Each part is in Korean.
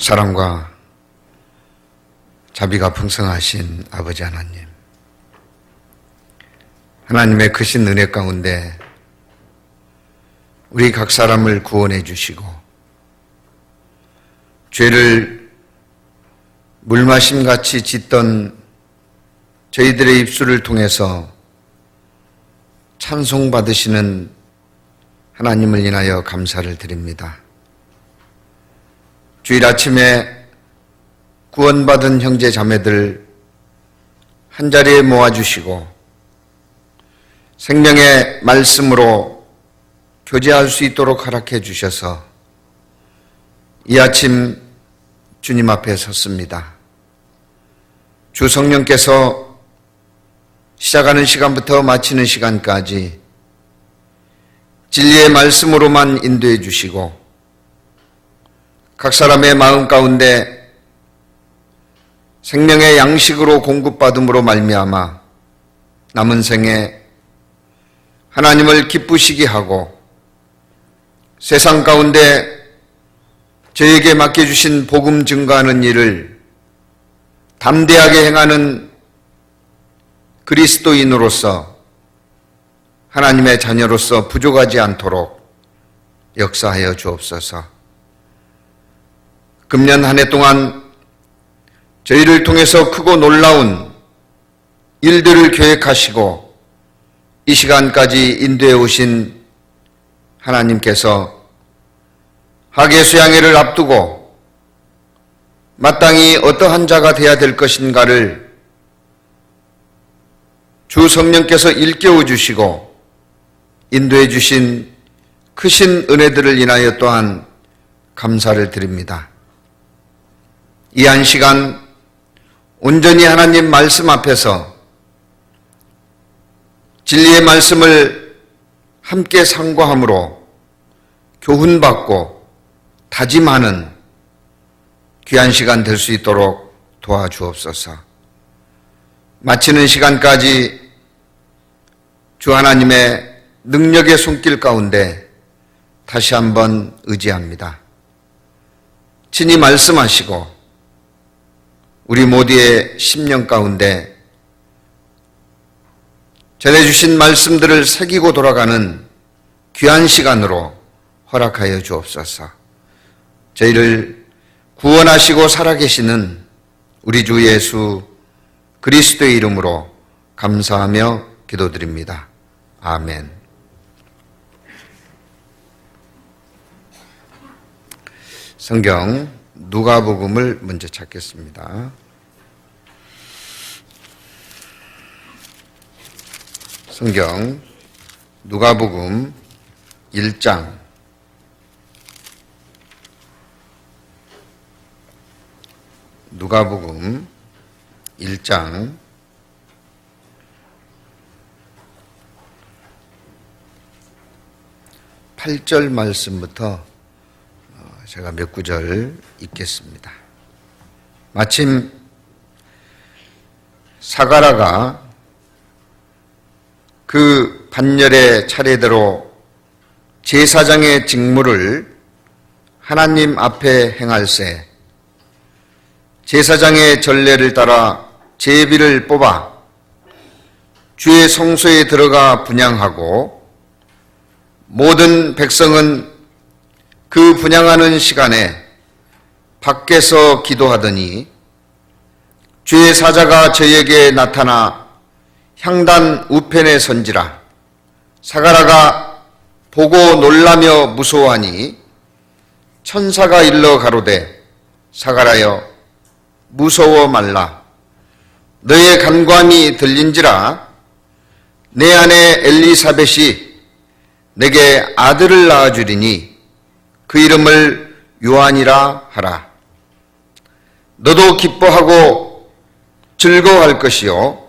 사랑과 자비가 풍성하신 아버지 하나님, 하나님의 크신 은혜 가운데 우리 각 사람을 구원해 주시고 죄를 물마심같이 짓던 저희들의 입술을 통해서 찬송받으시는 하나님을 인하여 감사를 드립니다. 주일 아침에 구원받은 형제 자매들 한자리에 모아주시고 생명의 말씀으로 교제할 수 있도록 허락해 주셔서 이 아침 주님 앞에 섰습니다. 주 성령께서 시작하는 시간부터 마치는 시간까지 진리의 말씀으로만 인도해 주시고 각 사람의 마음 가운데 생명의 양식으로 공급받음으로 말미암아 남은 생에 하나님을 기쁘시게 하고 세상 가운데 저에게 맡겨주신 복음 증거하는 일을 담대하게 행하는 그리스도인으로서 하나님의 자녀로서 부족하지 않도록 역사하여 주옵소서. 금년 한 해 동안 저희를 통해서 크고 놀라운 일들을 계획하시고 이 시간까지 인도해 오신 하나님께서 하계 수양회를 앞두고 마땅히 어떠한 자가 되어야 될 것인가를 주 성령께서 일깨워 주시고 인도해 주신 크신 은혜들을 인하여 또한 감사를 드립니다. 이 한 시간 온전히 하나님 말씀 앞에서 진리의 말씀을 함께 상고함으로 교훈받고 다짐하는 귀한 시간 될 수 있도록 도와주옵소서. 마치는 시간까지 주 하나님의 능력의 손길 가운데 다시 한번 의지합니다. 친히 말씀하시고 우리 모두의 심령 가운데 전해주신 말씀들을 새기고 돌아가는 귀한 시간으로 허락하여 주옵소서. 저희를 구원하시고 살아계시는 우리 주 예수 그리스도의 이름으로 감사하며 기도드립니다. 아멘. 성경 누가복음을 먼저 찾겠습니다. 성경 누가복음 1장 누가복음 1장 8절 말씀부터 제가 몇 구절 읽겠습니다. 마침 사가랴가 그 반열의 차례대로 제사장의 직무를 하나님 앞에 행할세 제사장의 전례를 따라 제비를 뽑아 주의 성소에 들어가 분향하고 모든 백성은 그 분향하는 시간에 밖에서 기도하더니 주의 사자가 저에게 나타나 향단 우편에 선지라. 사가랴가 보고 놀라며 무서워하니 천사가 일러 가로되 사가랴여 무서워 말라. 너의 간구함이 들린지라. 내 아내 엘리사벳이 내게 아들을 낳아주리니 그 이름을 요한이라 하라. 너도 기뻐하고 즐거워할 것이요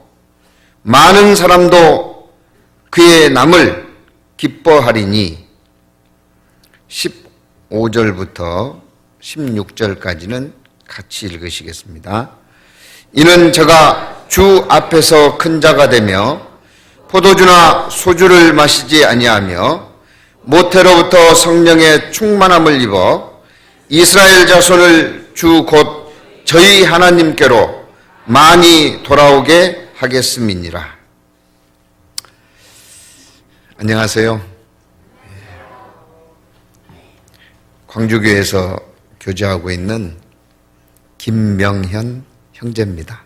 많은 사람도 그의 남을 기뻐하리니 15절부터 16절까지는 같이 읽으시겠습니다. 이는 저가 주 앞에서 큰 자가 되며 포도주나 소주를 마시지 아니하며 모태로부터 성령의 충만함을 입어 이스라엘 자손을 주 곧 저희 하나님께로 많이 돌아오게 하겠음이니라. 안녕하세요. 광주교회에서 교제하고 있는 김명현 형제입니다.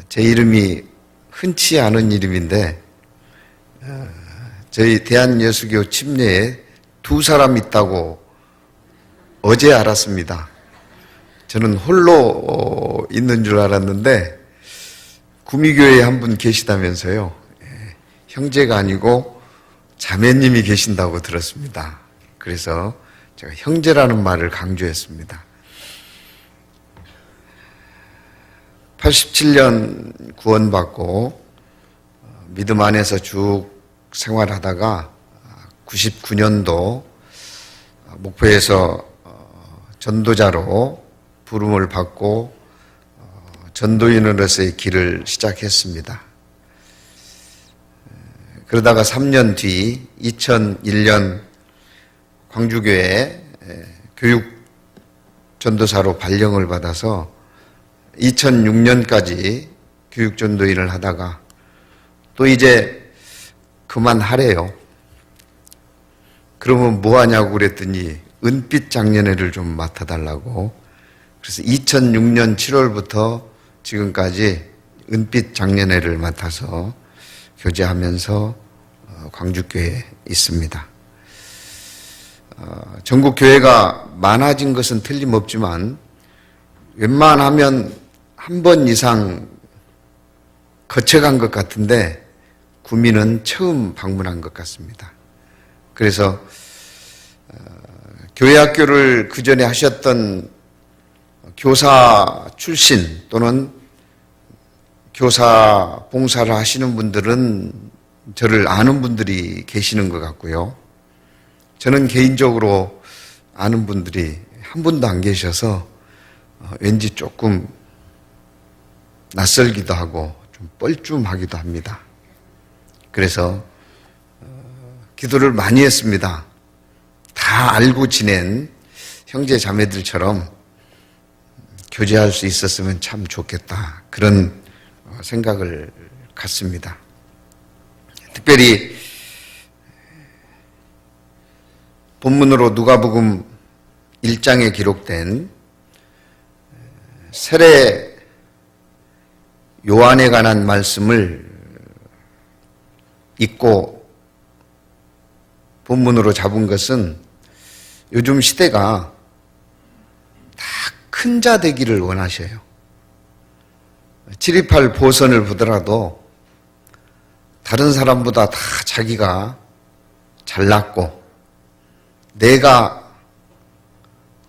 제 이름이 흔치 않은 이름인데 저희 대한예수교 침례에 두 사람 있다고 어제 알았습니다. 저는 홀로 있는 줄 알았는데 구미교회에 한 분 계시다면서요. 형제가 아니고 자매님이 계신다고 들었습니다. 그래서 제가 형제라는 말을 강조했습니다. 87년 구원받고 믿음 안에서 쭉 생활하다가 99년도 목포에서 전도자로 부름을 받고 전도인으로서의 길을 시작했습니다. 그러다가 3년 뒤 2001년 광주교회 교육 전도사로 발령을 받아서 2006년까지 교육 전도인을 하다가 또 이제 그만하래요. 그러면 뭐 하냐고 그랬더니 은빛 장년회를 좀 맡아달라고. 그래서 2006년 7월부터 지금까지 은빛 장년회를 맡아서 교제하면서 광주교회에 있습니다. 전국 교회가 많아진 것은 틀림없지만 웬만하면 한 번 이상 거쳐간 것 같은데 구미는 처음 방문한 것 같습니다. 그래서 교회 학교를 그 전에 하셨던 교사 출신 또는 교사 봉사를 하시는 분들은 저를 아는 분들이 계시는 것 같고요. 저는 개인적으로 아는 분들이 한 분도 안 계셔서 왠지 조금 낯설기도 하고 좀 뻘쭘하기도 합니다. 그래서 기도를 많이 했습니다. 다 알고 지낸 형제 자매들처럼 교제할 수 있었으면 참 좋겠다. 그런 생각을 갖습니다. 특별히 본문으로 누가복음 1장에 기록된 세례 요한에 관한 말씀을 읽고 본문으로 잡은 것은 요즘 시대가 다 큰 자 되기를 원하셔요. 728 보선을 보더라도 다른 사람보다 다 자기가 잘났고 내가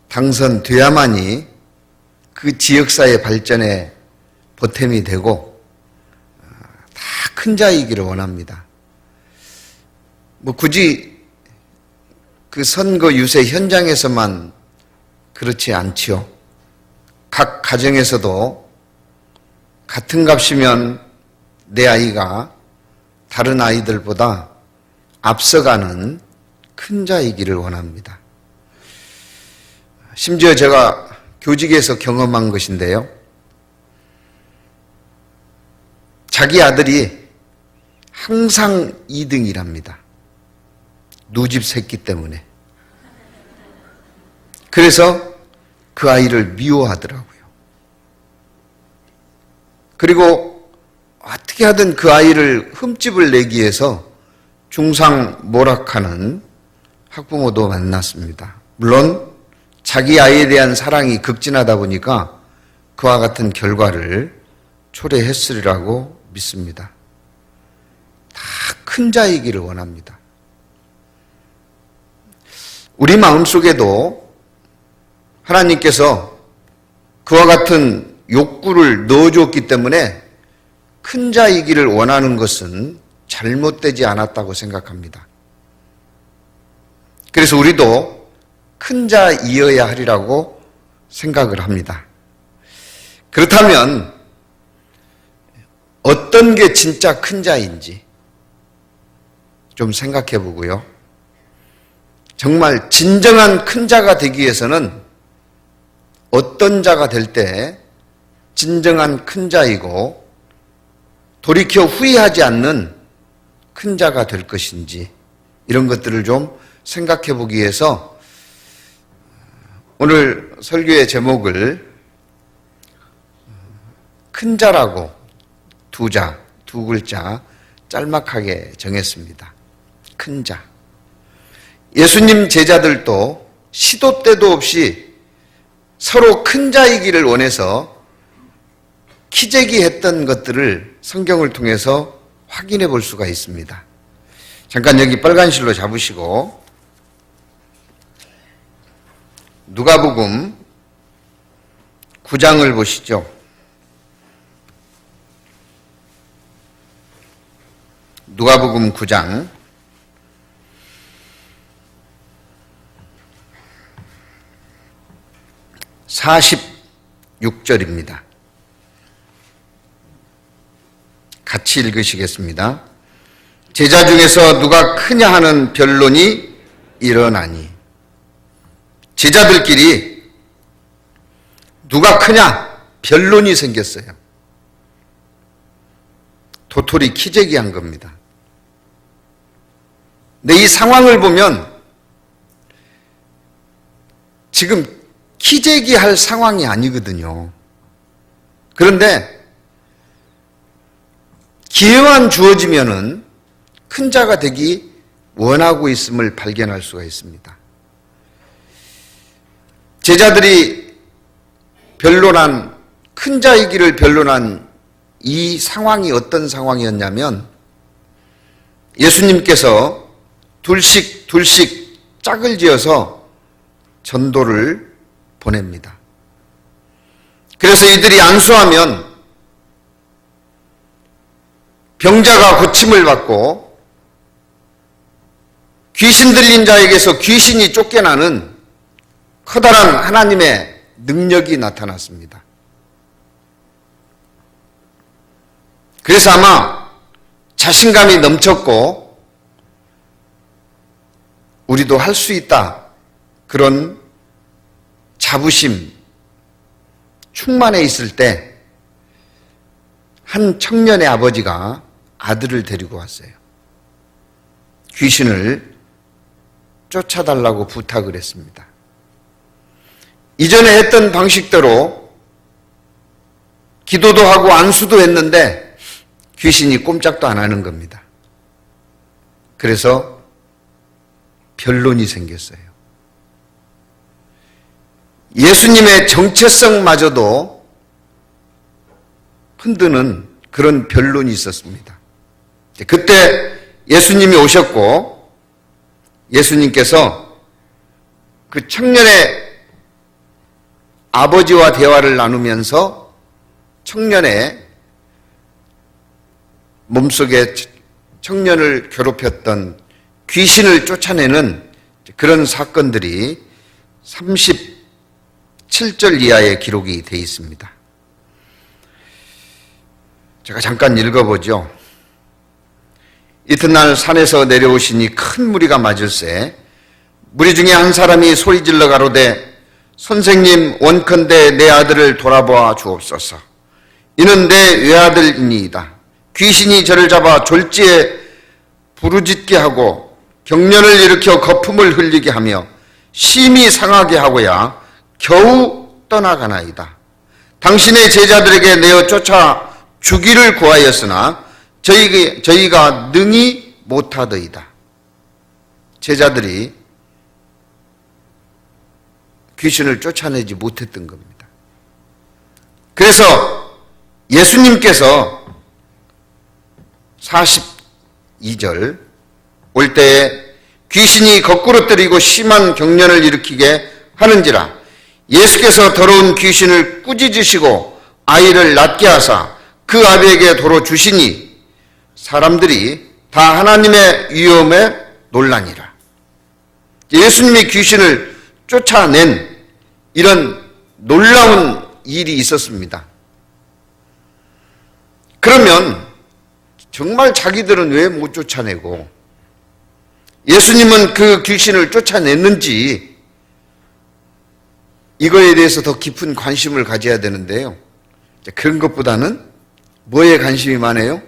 당선돼야만이 그 지역사회 발전에 보탬이 되고 다 큰 자이기를 원합니다. 뭐 굳이 그 선거 유세 현장에서만 그렇지 않지요. 각 가정에서도 같은 값이면 내 아이가 다른 아이들보다 앞서가는 큰 자이기를 원합니다. 심지어 제가 교직에서 경험한 것인데요. 자기 아들이 항상 2등이랍니다. 누집 새끼 때문에. 그래서 그 아이를 미워하더라고요. 그리고 어떻게 하든 그 아이를 흠집을 내기 위해서 중상모략하는 학부모도 만났습니다. 물론 자기 아이에 대한 사랑이 극진하다 보니까 그와 같은 결과를 초래했으리라고 믿습니다. 다 큰 자이기를 원합니다. 우리 마음속에도 하나님께서 그와 같은 욕구를 넣어줬기 때문에 큰 자이기를 원하는 것은 잘못되지 않았다고 생각합니다. 그래서 우리도 큰 자이어야 하리라고 생각을 합니다. 그렇다면 어떤 게 진짜 큰 자인지 좀 생각해 보고요. 정말 진정한 큰 자가 되기 위해서는 어떤 자가 될 때 진정한 큰 자이고 돌이켜 후회하지 않는 큰 자가 될 것인지 이런 것들을 좀 생각해 보기 위해서 오늘 설교의 제목을 큰 자라고 두 글자 짤막하게 정했습니다. 큰 자. 예수님 제자들도 시도 때도 없이 서로 큰 자이기를 원해서 키재기 했던 것들을 성경을 통해서 확인해 볼 수가 있습니다. 잠깐 여기 빨간 실로 잡으시고 누가복음 9장을 보시죠. 누가복음 9장 46절입니다. 같이 읽으시겠습니다. 제자 중에서 누가 크냐 하는 변론이 일어나니. 제자들끼리 누가 크냐 변론이 생겼어요. 도토리 키재기 한 겁니다. 근데 이 상황을 보면 지금 키재기 할 상황이 아니거든요. 그런데 기회만 주어지면은 큰 자가 되기 원하고 있음을 발견할 수가 있습니다. 제자들이 변론한 큰 자이기를 변론한 이 상황이 어떤 상황이었냐면 예수님께서 둘씩 짝을 지어서 전도를 보냅니다. 그래서 이들이 안수하면 병자가 고침을 받고 귀신 들린 자에게서 귀신이 쫓겨나는 커다란 하나님의 능력이 나타났습니다. 그래서 아마 자신감이 넘쳤고 우리도 할 수 있다 그런 자부심 충만해 있을 때 한 청년의 아버지가 아들을 데리고 왔어요. 귀신을 쫓아달라고 부탁을 했습니다. 이전에 했던 방식대로 기도도 하고 안수도 했는데 귀신이 꼼짝도 안 하는 겁니다. 그래서 변론이 생겼어요. 예수님의 정체성마저도 흔드는 그런 변론이 있었습니다. 그때 예수님이 오셨고 예수님께서 그 청년의 아버지와 대화를 나누면서 청년의 몸속에 청년을 괴롭혔던 귀신을 쫓아내는 그런 사건들이 37절 이하의 기록이 되어 있습니다. 제가 잠깐 읽어보죠. 이튿날 산에서 내려오시니 큰 무리가 맞을세 무리 중에 한 사람이 소리질러 가로되 선생님 원컨대 내 아들을 돌아보아 주옵소서. 이는 내 외아들이니이다. 귀신이 저를 잡아 졸지에 부르짖게 하고 경련을 일으켜 거품을 흘리게 하며 심히 상하게 하고야 겨우 떠나가나이다. 당신의 제자들에게 내어 쫓아 주기를 구하였으나 저희가 능히 못하더이다. 제자들이 귀신을 쫓아내지 못했던 겁니다. 그래서 예수님께서 42절 올 때에 귀신이 거꾸로 때리고 심한 경련을 일으키게 하는지라 예수께서 더러운 귀신을 꾸짖으시고 아이를 낫게 하사 그 아비에게 도로 주시니 사람들이 다 하나님의 위엄에 놀라니라. 예수님이 귀신을 쫓아낸 이런 놀라운 일이 있었습니다. 그러면 정말 자기들은 왜 못 쫓아내고 예수님은 그 귀신을 쫓아냈는지 이거에 대해서 더 깊은 관심을 가져야 되는데요. 그런 것보다는 뭐에 관심이 많아요?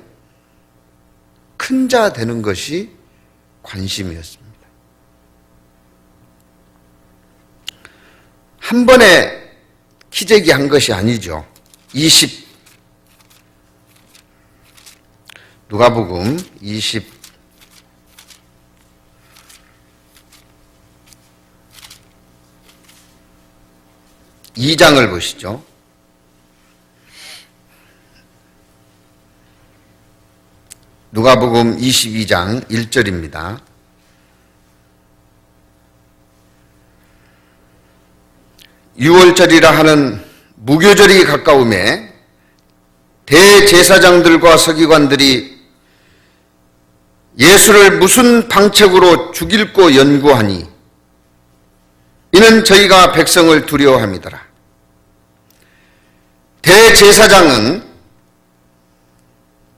큰 자 되는 것이 관심이었습니다. 한 번에 기재기 한 것이 아니죠. 누가복음 22장을 보시죠. 누가복음 22장 1절입니다. 유월절이라 하는 무교절이 가까움에 대제사장들과 서기관들이 예수를 무슨 방책으로 죽일고 연구하니 이는 저희가 백성을 두려워함이더라. 대제사장은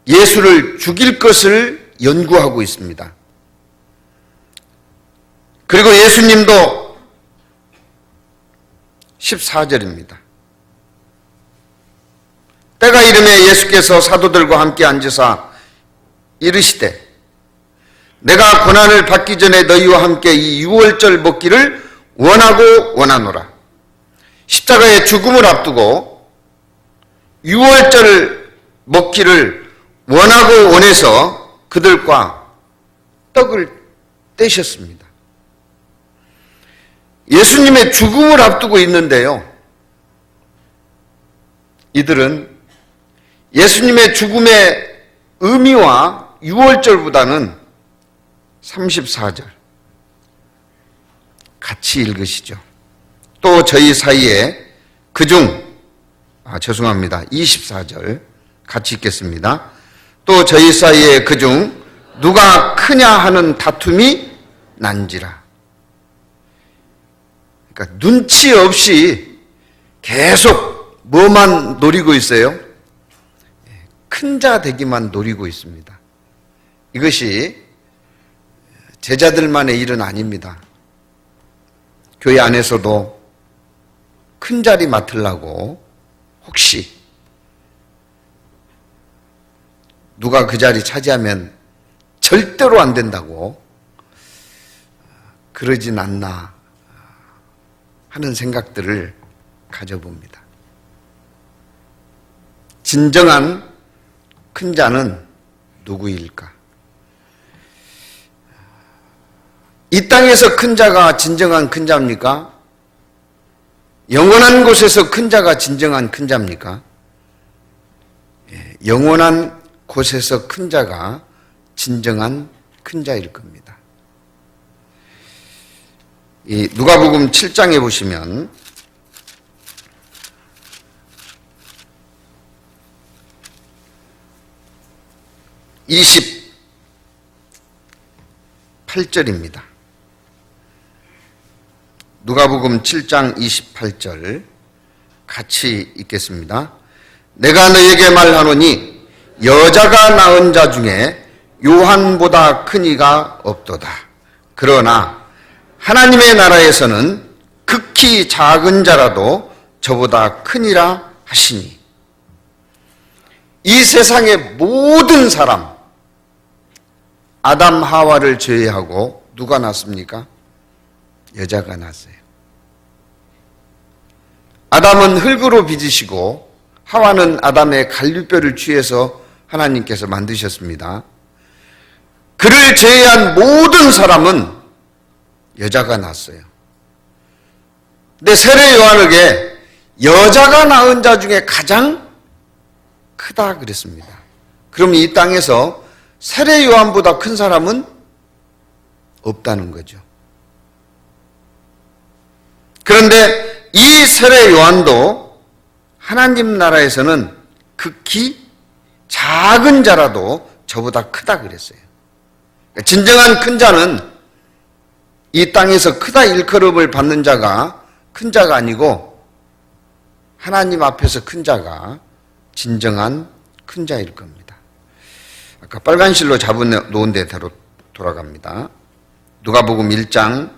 예수를 죽일 것을 연구하고 있습니다. 그리고 예수님도 14절입니다. 때가 이르매 예수께서 사도들과 함께 앉으사 이르시되 내가 고난을 받기 전에 너희와 함께 이 유월절 먹기를 원하고 원하노라. 십자가의 죽음을 앞두고 유월절 먹기를 원하고 원해서 그들과 떡을 떼셨습니다. 예수님의 죽음을 앞두고 있는데요. 이들은 예수님의 죽음의 의미와 유월절보다는 34절 같이 읽으시죠. 또 저희 사이에 죄송합니다. 24절 같이 읽겠습니다. 또 저희 사이에 그중 누가 크냐 하는 다툼이 난지라. 그러니까 눈치 없이 계속 뭐만 노리고 있어요? 큰 자 되기만 노리고 있습니다. 이것이 제자들만의 일은 아닙니다. 교회 안에서도 큰 자리 맡으려고 혹시 누가 그 자리 차지하면 절대로 안 된다고 그러진 않나 하는 생각들을 가져봅니다. 진정한 큰 자는 누구일까? 이 땅에서 큰 자가 진정한 큰 자입니까? 영원한 곳에서 큰 자가 진정한 큰 자입니까? 영원한 곳에서 큰 자가 진정한 큰 자일 겁니다. 이 누가복음 7장에 보시면 이 28절입니다. 누가복음 7장 28절 같이 읽겠습니다. 내가 너에게 말하노니 여자가 낳은 자 중에 요한보다 큰 이가 없도다. 그러나 하나님의 나라에서는 극히 작은 자라도 저보다 크니라 하시니. 이 세상의 모든 사람, 아담 하와를 제외하고 누가 낳습니까? 여자가 낳았어요. 아담은 흙으로 빚으시고 하와는 아담의 갈류뼈를 취해서 하나님께서 만드셨습니다. 그를 제외한 모든 사람은 여자가 낳았어요. 근데 세례 요한에게 여자가 낳은 자 중에 가장 크다 그랬습니다. 그럼 이 땅에서 세례 요한보다 큰 사람은 없다는 거죠. 그런데 이 세례 요한도 하나님 나라에서는 극히 작은 자라도 저보다 크다 그랬어요. 진정한 큰 자는 이 땅에서 크다 일컬음을 받는 자가 큰 자가 아니고 하나님 앞에서 큰 자가 진정한 큰 자일 겁니다. 아까 빨간 실로 잡아놓은 데로 돌아갑니다. 누가복음 1장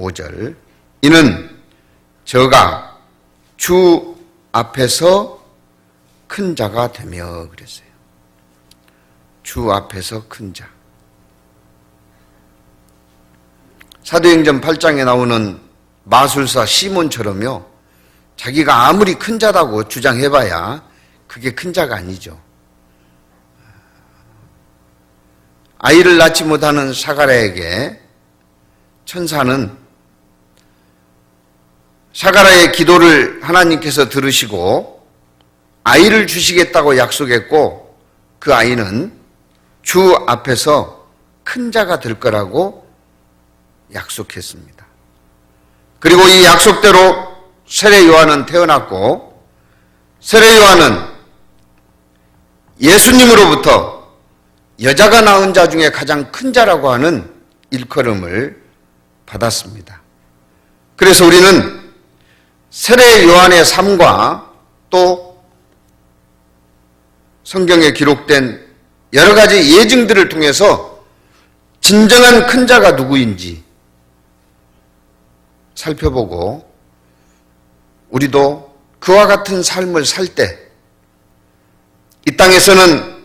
15절. 이는 저가 주 앞에서 큰 자가 되며 그랬어요. 주 앞에서 큰 자. 사도행전 8장에 나오는 마술사 시몬처럼요, 자기가 아무리 큰 자다고 주장해봐야 그게 큰 자가 아니죠. 아이를 낳지 못하는 사가랴에게 천사는 사가랴의 기도를 하나님께서 들으시고 아이를 주시겠다고 약속했고, 그 아이는 주 앞에서 큰 자가 될 거라고 약속했습니다. 그리고 이 약속대로 세례 요한은 태어났고, 세례 요한은 예수님으로부터 여자가 낳은 자 중에 가장 큰 자라고 하는 일컬음을 받았습니다. 그래서 우리는 세례 요한의 삶과 또 성경에 기록된 여러 가지 예증들을 통해서 진정한 큰 자가 누구인지 살펴보고, 우리도 그와 같은 삶을 살 때 이 땅에서는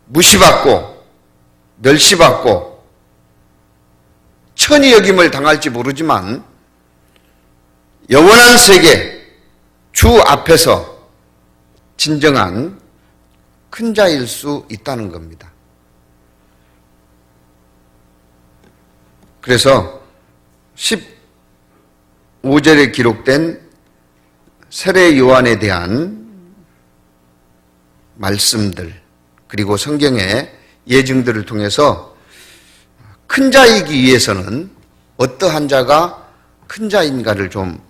무시받고 멸시받고 천히 여김을 당할지 모르지만 영원한 세계 주 앞에서 진정한 큰 자일 수 있다는 겁니다. 그래서 15절에 기록된 세례 요한에 대한 말씀들, 그리고 성경의 예증들을 통해서 큰 자이기 위해서는 어떠한 자가 큰 자인가를 좀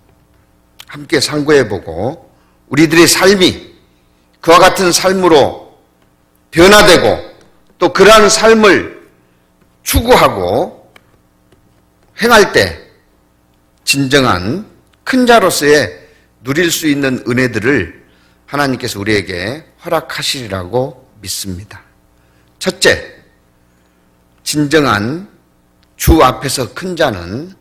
함께 상고해보고, 우리들의 삶이 그와 같은 삶으로 변화되고 또 그러한 삶을 추구하고 행할 때 진정한 큰 자로서의 누릴 수 있는 은혜들을 하나님께서 우리에게 허락하시리라고 믿습니다. 첫째, 진정한 주 앞에서 큰 자는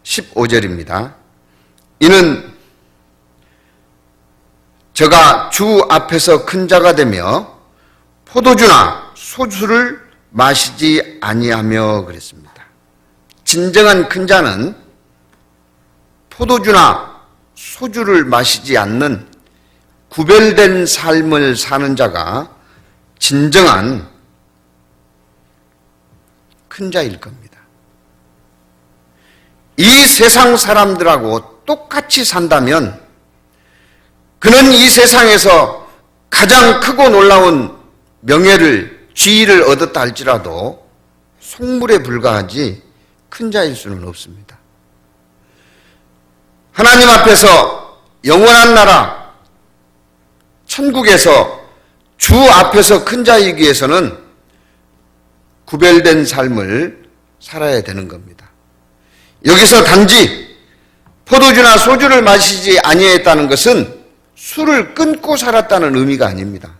15절입니다. 이는 저가 주 앞에서 큰 자가 되며 포도주나 소주를 마시지 아니하며 그랬습니다. 진정한 큰 자는 포도주나 소주를 마시지 않는 구별된 삶을 사는 자가 진정한 큰 자일 겁니다. 이 세상 사람들하고 똑같이 산다면 그는 이 세상에서 가장 크고 놀라운 명예를, 지위를 얻었다 할지라도 속물에 불과하지 큰 자일 수는 없습니다. 하나님 앞에서 영원한 나라, 천국에서 주 앞에서 큰 자이기 위해서는 구별된 삶을 살아야 되는 겁니다. 여기서 단지 포도주나 소주를 마시지 아니했다는 것은 술을 끊고 살았다는 의미가 아닙니다.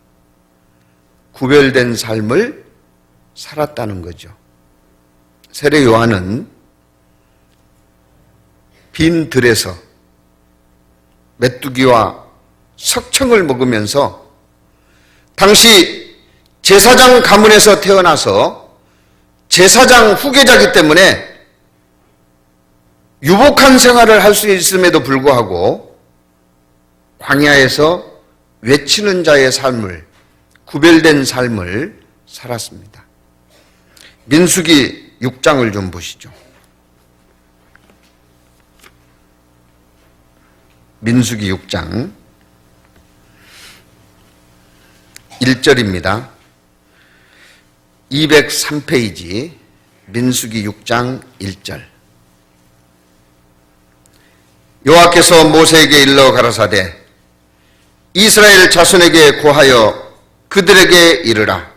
구별된 삶을 살았다는 거죠. 세례 요한은 빈 들에서 메뚜기와 석청을 먹으면서 당시 제사장 가문에서 태어나서 제사장 후계자이기 때문에 유복한 생활을 할 수 있음에도 불구하고 광야에서 외치는 자의 삶을, 구별된 삶을 살았습니다. 민수기 6장을 좀 보시죠. 민수기 6장 1절입니다. 203페이지 민수기 6장 1절. 여호와께서 모세에게 일러 가라사대 이스라엘 자손에게 고하여 그들에게 이르라.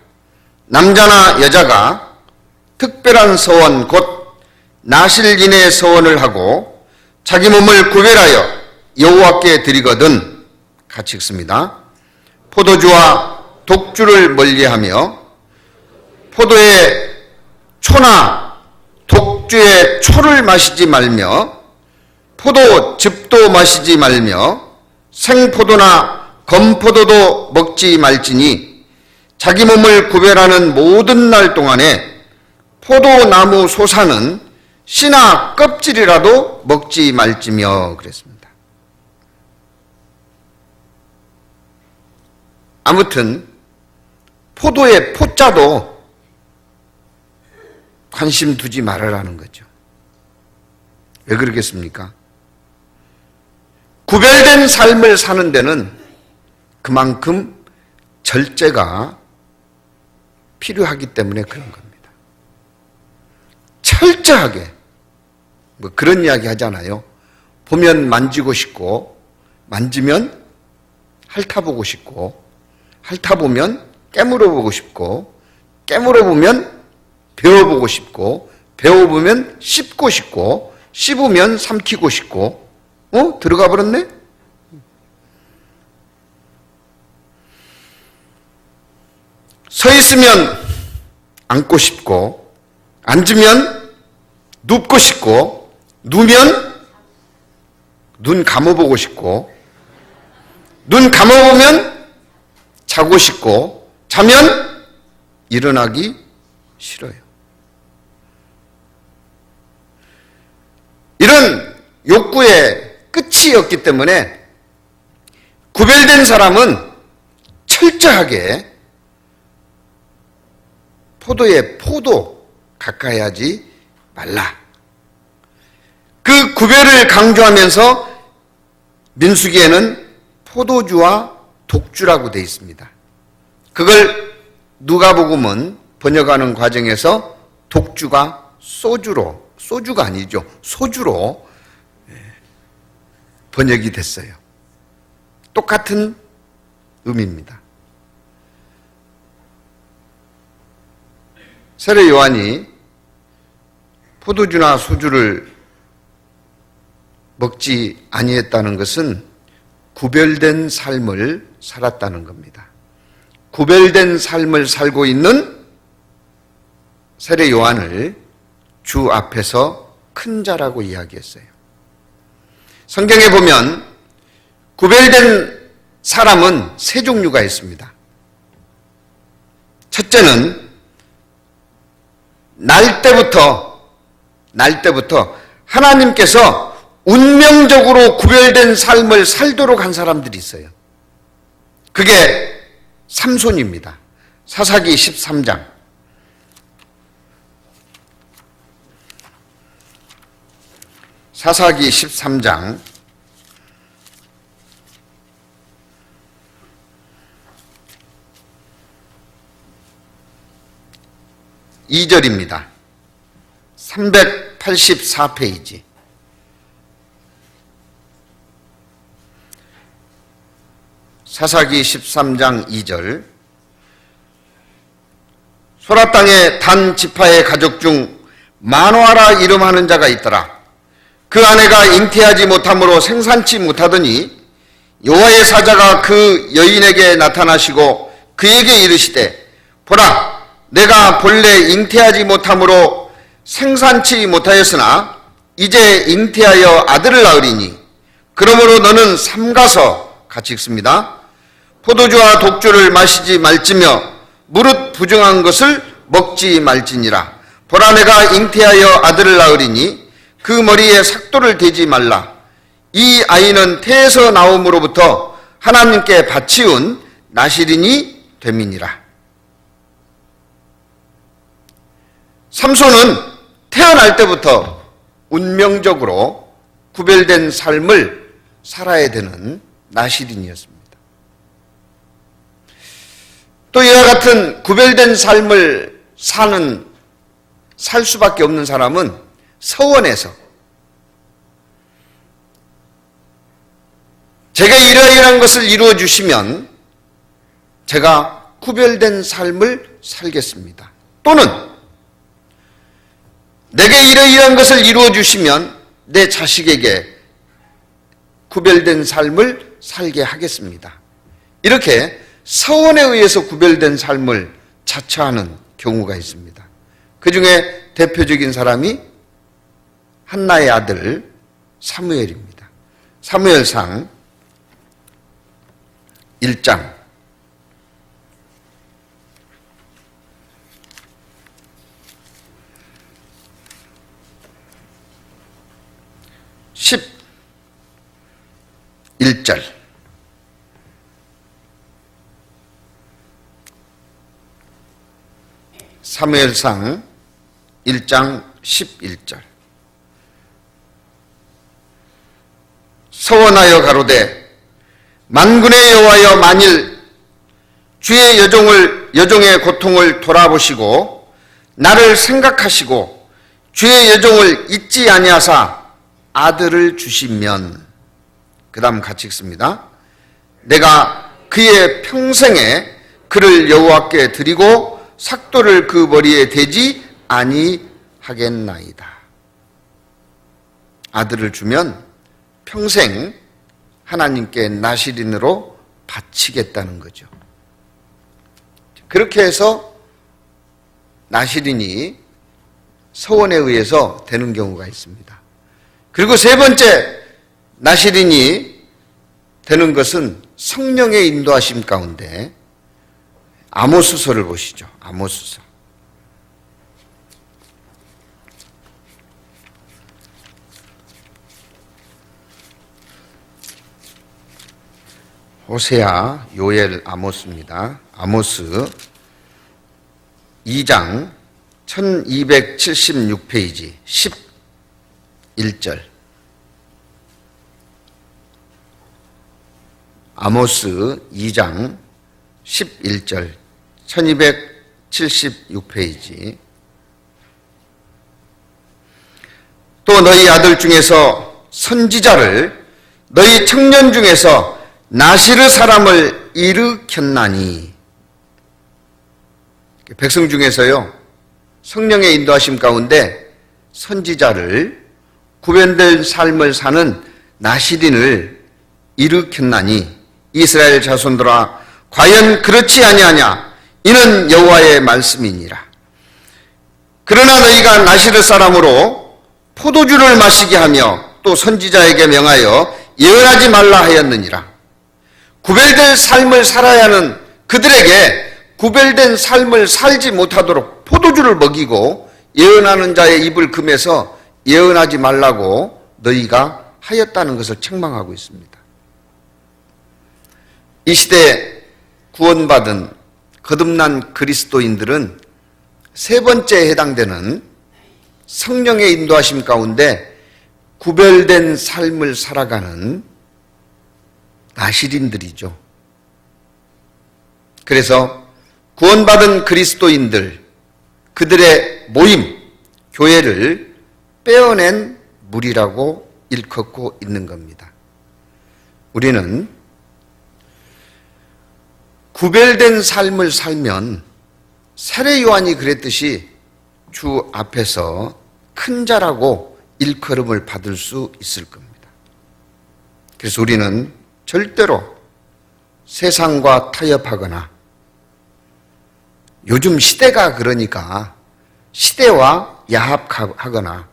남자나 여자가 특별한 서원 곧 나실인의 서원을 하고 자기 몸을 구별하여 여호와께 드리거든, 같이 읽습니다. 포도주와 독주를 멀리하며 포도의 초나 독주에 초를 마시지 말며 포도즙도 마시지 말며 생포도나 건포도도 먹지 말지니 자기 몸을 구별하는 모든 날 동안에 포도나무 소사는 씨나 껍질이라도 먹지 말지며 그랬습니다. 아무튼 포도의 포자도 관심 두지 말아라는 거죠. 왜 그러겠습니까? 구별된 삶을 사는 데는 그만큼 절제가 필요하기 때문에 그런 겁니다. 철저하게 뭐 그런 이야기 하잖아요. 보면 만지고 싶고 만지면 핥아보고 싶고 핥아보면 깨물어보고 싶고 깨물어보면 배워보고 싶고 배워보면 씹고 싶고 씹으면 삼키고 싶고 들어가 버렸네? 서 있으면 앉고 싶고 앉으면 눕고 싶고 누우면 눈 감아보고 싶고 눈 감아보면 자고 싶고 자면 일어나기 싫어요. 이런 욕구의 끝이 없기 때문에 구별된 사람은 철저하게 포도에 포도 가까이 하지 말라. 그 구별을 강조하면서 민수기에는 포도주와 독주라고 되어 있습니다. 그걸 누가복음은 번역하는 과정에서 독주가 소주가 아니죠. 소주로 번역이 됐어요. 똑같은 의미입니다. 세례 요한이 포도주나 소주를 먹지 아니했다는 것은 구별된 삶을 살았다는 겁니다. 구별된 삶을 살고 있는 세례 요한을 주 앞에서 큰 자라고 이야기했어요. 성경에 보면 구별된 사람은 세 종류가 있습니다. 첫째는 날 때부터 하나님께서 운명적으로 구별된 삶을 살도록 한 사람들이 있어요. 그게 삼손입니다. 사사기 13장. 사사기 13장 2절입니다. 384페이지. 사사기 13장 2절. 소라 땅에 단 지파의 가족 중 마노아라 이름하는 자가 있더라. 그 아내가 잉태하지 못함으로 생산치 못하더니 여호와의 사자가 그 여인에게 나타나시고 그에게 이르시되 보라 내가 본래 잉태하지 못함으로 생산치 못하였으나 이제 잉태하여 아들을 낳으리니 그러므로 너는 삼가서 같이 읽습니다. 포도주와 독주를 마시지 말지며 무릇 부정한 것을 먹지 말지니라. 보라 내가 잉태하여 아들을 낳으리니 그 머리에 삭도를 대지 말라. 이 아이는 태에서 나옴으로부터 하나님께 바치운 나실인이 됨이니라. 삼손은 태어날 때부터 운명적으로 구별된 삶을 살아야 되는 나실인이었습니다. 또 이와 같은 구별된 삶을 살 수밖에 없는 사람은 서원에서 제가 이러이러한 것을 이루어 주시면 제가 구별된 삶을 살겠습니다. 또는 내게 이러이러한 것을 이루어 주시면 내 자식에게 구별된 삶을 살게 하겠습니다. 이렇게 서원에 의해서 구별된 삶을 자처하는 경우가 있습니다. 그 중에 대표적인 사람이 한나의 아들 사무엘입니다. 사무엘상 1장 11절 사무엘상 1장 11절 서원하여 가로되 만군의 여호와여 만일 주의 여종의 고통을 돌아보시고 나를 생각하시고 주의 여종을 잊지 아니하사 아들을 주시면, 그 다음 같이 읽습니다. 내가 그의 평생에 그를 여호와께 드리고 삭도를 그 머리에 대지 아니하겠나이다. 아들을 주면 평생 하나님께 나실인으로 바치겠다는 거죠. 그렇게 해서 나실인이 서원에 의해서 되는 경우가 있습니다. 그리고 세 번째 나실인이 되는 것은 성령의 인도하심 가운데 아모스서를 보시죠. 아모스서. 호세아, 요엘, 아모스입니다. 아모스 2장 1276페이지 11절. 아모스 2장 11절 1276페이지. 또 너희 아들 중에서 선지자를 너희 청년 중에서 나시르 사람을 일으켰나니, 백성 중에서요 성령의 인도하심 가운데 선지자를 구별된 삶을 사는 나시린을 일으켰나니 이스라엘 자손들아 과연 그렇지 아니하냐, 이는 여호와의 말씀이니라. 그러나 너희가 나시르 사람으로 포도주를 마시게 하며 또 선지자에게 명하여 예언하지 말라 하였느니라. 구별된 삶을 살아야 하는 그들에게 구별된 삶을 살지 못하도록 포도주를 먹이고 예언하는 자의 입을 금해서 예언하지 말라고 너희가 하였다는 것을 책망하고 있습니다. 이 시대에 구원받은 거듭난 그리스도인들은 세 번째에 해당되는 성령의 인도하심 가운데 구별된 삶을 살아가는 나실인들이죠. 그래서 구원받은 그리스도인들, 그들의 모임, 교회를 빼어낸 무리라고 일컫고 있는 겁니다. 우리는 구별된 삶을 살면 세례 요한이 그랬듯이 주 앞에서 큰 자라고 일컬음을 받을 수 있을 겁니다. 그래서 우리는 절대로 세상과 타협하거나, 요즘 시대가 그러니까 시대와 야합하거나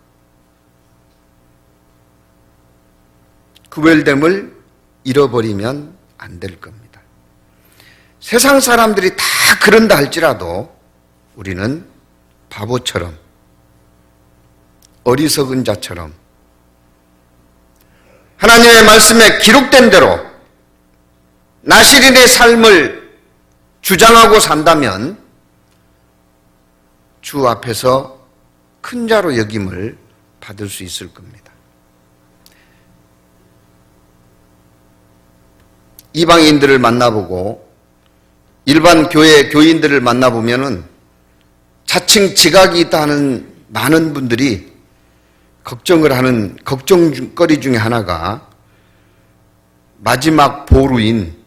구별됨을 잃어버리면 안 될 겁니다. 세상 사람들이 다 그런다 할지라도 우리는 바보처럼, 어리석은 자처럼 하나님의 말씀에 기록된 대로 나실인의 삶을 주장하고 산다면 주 앞에서 큰 자로 여김을 받을 수 있을 겁니다. 이방인들을 만나보고 일반 교회 교인들을 만나보면은 자칭 지각이 있다 하는 많은 분들이 걱정을 하는 걱정거리 중에 하나가 마지막 보루인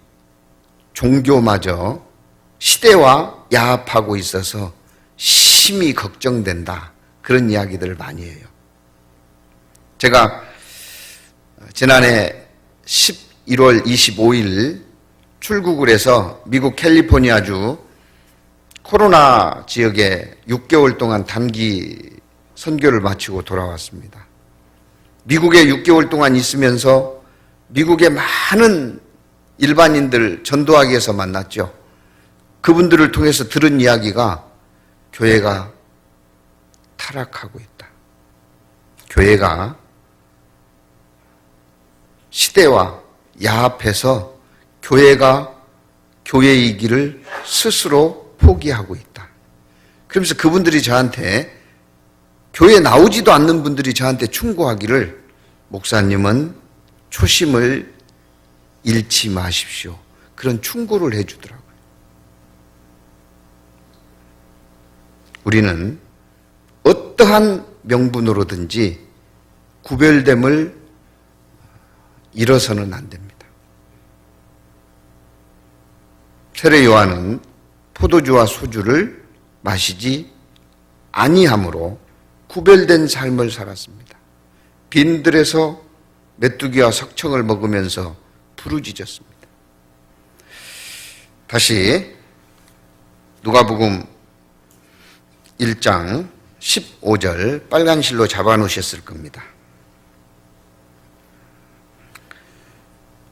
종교마저 시대와 야합하고 있어서 심히 걱정된다, 그런 이야기들을 많이 해요. 제가 지난해 11월 25일 출국을 해서 미국 캘리포니아주 코로나 지역에 6개월 동안 단기 선교를 마치고 돌아왔습니다. 미국에 6개월 동안 있으면서 미국의 많은 일반인들 전도하기 위해서 만났죠. 그분들을 통해서 들은 이야기가 교회가 타락하고 있다. 교회가 시대와 야합해서 교회가 교회이기를 스스로 포기하고 있다. 그러면서 그분들이 저한테, 교회 나오지도 않는 분들이 저한테 충고하기를, 목사님은 초심을 잃지 마십시오. 그런 충고를 해주더라고요. 우리는 어떠한 명분으로든지 구별됨을 잃어서는 안 됩니다. 세례 요한은 포도주와 소주를 마시지 아니함으로 구별된 삶을 살았습니다. 빈들에서 메뚜기와 석청을 먹으면서 부르짖었습니다. 다시 누가복음 1장 15절 빨간 실로 잡아놓으셨을 겁니다.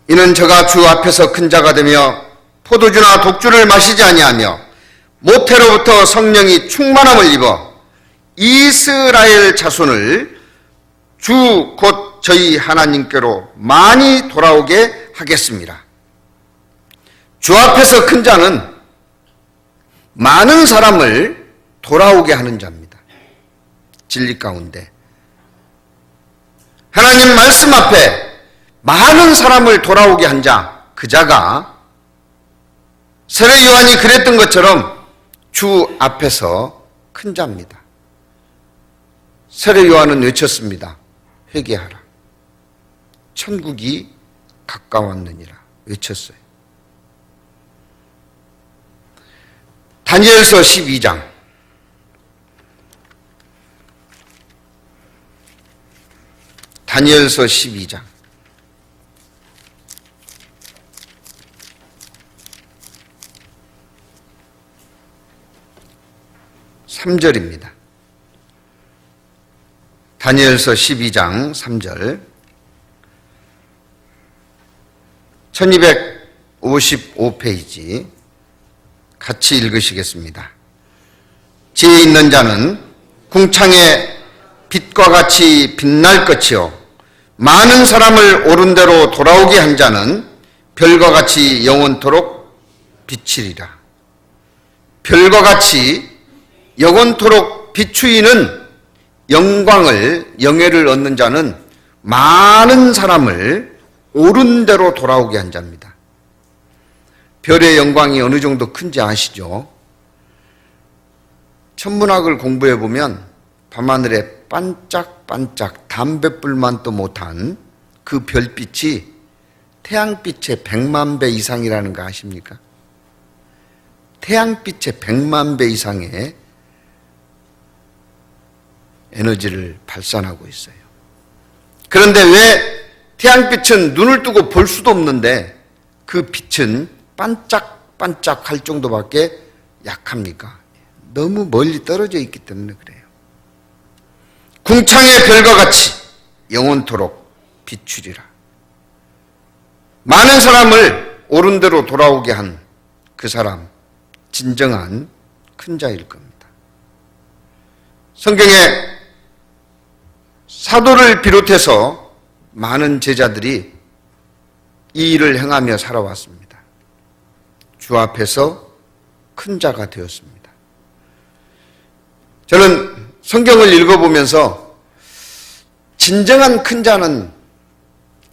이는 저가 주 앞에서 큰 자가 되며 포도주나 독주를 마시지 아니하며 모태로부터 성령이 충만함을 입어 이스라엘 자손을 주 곧 저희 하나님께로 많이 돌아오게 하겠습니다. 주 앞에서 큰 자는 많은 사람을 돌아오게 하는 자입니다. 진리 가운데 하나님 말씀 앞에 많은 사람을 돌아오게 한 자, 그 자가 세례 요한이 그랬던 것처럼 주 앞에서 큰 자입니다. 세례 요한은 외쳤습니다. 회개하라. 천국이 가까웠느니라 외쳤어요. 다니엘서 12장 다니엘서 12장 3절입니다. 다니엘서 12장 3절 1255페이지 같이 읽으시겠습니다. 지혜 있는 자는 궁창의 빛과 같이 빛날 것이요 많은 사람을 옳은 대로 돌아오게 한 자는 별과 같이 영원토록 비치리라. 별과 같이 영원토록 비추이는 영광을, 영예를 얻는 자는 많은 사람을 옳은 대로 돌아오게 한 자입니다. 별의 영광이 어느 정도 큰지 아시죠? 천문학을 공부해 보면 밤하늘에 반짝반짝 담뱃불만도 못한 그 별빛이 태양빛의 100만 배 이상이라는 거 아십니까? 태양빛의 100만 배 이상의 에너지를 발산하고 있어요. 그런데 왜 태양빛은 눈을 뜨고 볼 수도 없는데 그 빛은 반짝반짝할 정도밖에 약합니까? 너무 멀리 떨어져 있기 때문에 그래요. 궁창의 별과 같이 영원토록 비추리라. 많은 사람을 옳은 대로 돌아오게 한 그 사람, 진정한 큰 자일 겁니다. 성경에 사도를 비롯해서 많은 제자들이 이 일을 행하며 살아왔습니다. 주 앞에서 큰 자가 되었습니다. 저는 성경을 읽어보면서 진정한 큰 자는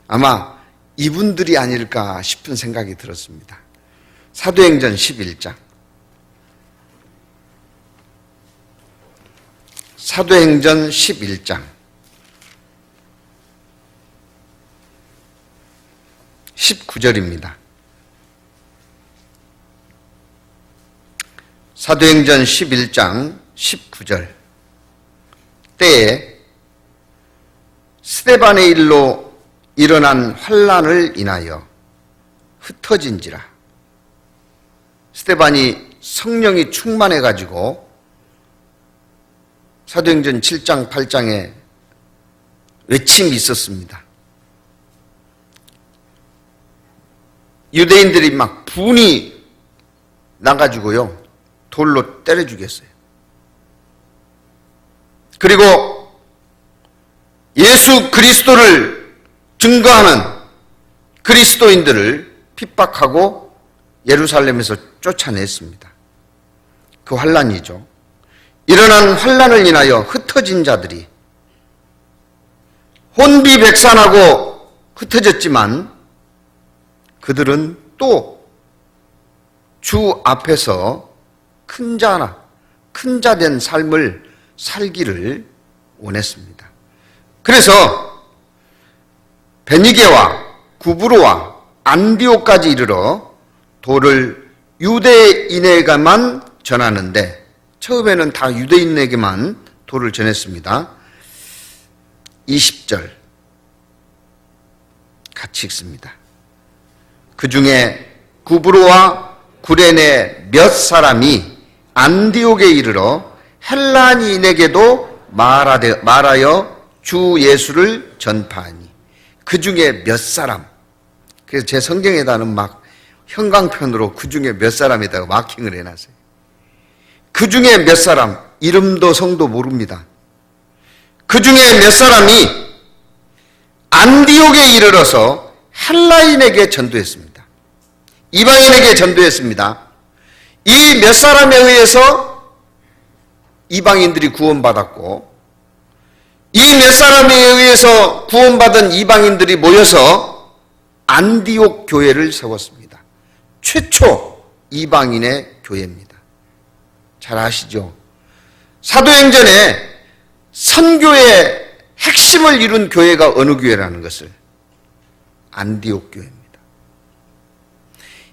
아마 이분들이 아닐까 싶은 생각이 들었습니다. 사도행전 11장. 사도행전 11장. 19절입니다. 사도행전 11장 19절. 때에 스데반의 일로 일어난 환난을 인하여 흩어진지라. 스데반이 성령이 충만해 가지고 사도행전 7장 8장에 외침이 있었습니다. 유대인들이 막 분이 나가지고요, 돌로 때려 죽였어요. 그리고 예수 그리스도를 증거하는 그리스도인들을 핍박하고 예루살렘에서 쫓아냈습니다. 그 환란이죠. 일어난 환란을 인하여 흩어진 자들이 혼비백산하고 흩어졌지만 그들은 또 주 앞에서 큰 자 된 삶을 살기를 원했습니다. 그래서 베니게와 구브로와 안디옥까지 이르러 도를 유대인에게만 전하는데, 처음에는 다 유대인에게만 도를 전했습니다. 20절 같이 읽습니다. 그 중에 구브로와 구레네 몇 사람이 안디옥에 이르러 헬라인에게도 말하여 주 예수를 전파하니, 그 중에 몇 사람. 그래서 제 성경에다는 막 형광펜으로 그 중에 몇 사람에다가 마킹을 해놨어요. 그 중에 몇 사람, 이름도 성도 모릅니다. 그 중에 몇 사람이 안디옥에 이르러서 헬라인에게 전도했습니다. 이방인에게 전도했습니다. 이 몇 사람에 의해서 이방인들이 구원받았고, 이 몇 사람에 의해서 구원받은 이방인들이 모여서 안디옥 교회를 세웠습니다. 최초 이방인의 교회입니다. 잘 아시죠? 사도행전에 선교의 핵심을 이룬 교회가 어느 교회라는 것을, 안디옥 교회입니다.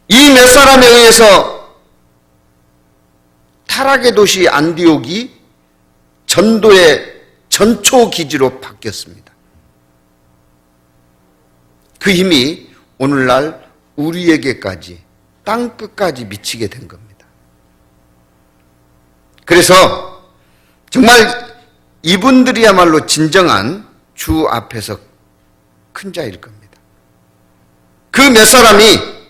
이 몇 사람에 의해서 타락의 도시 안디옥이 전도의 전초 기지로 바뀌었습니다. 그 힘이 오늘날 우리에게까지 땅끝까지 미치게 된 겁니다. 그래서 정말 이분들이야말로 진정한 주 앞에서 큰 자일 겁니다. 그 몇 사람이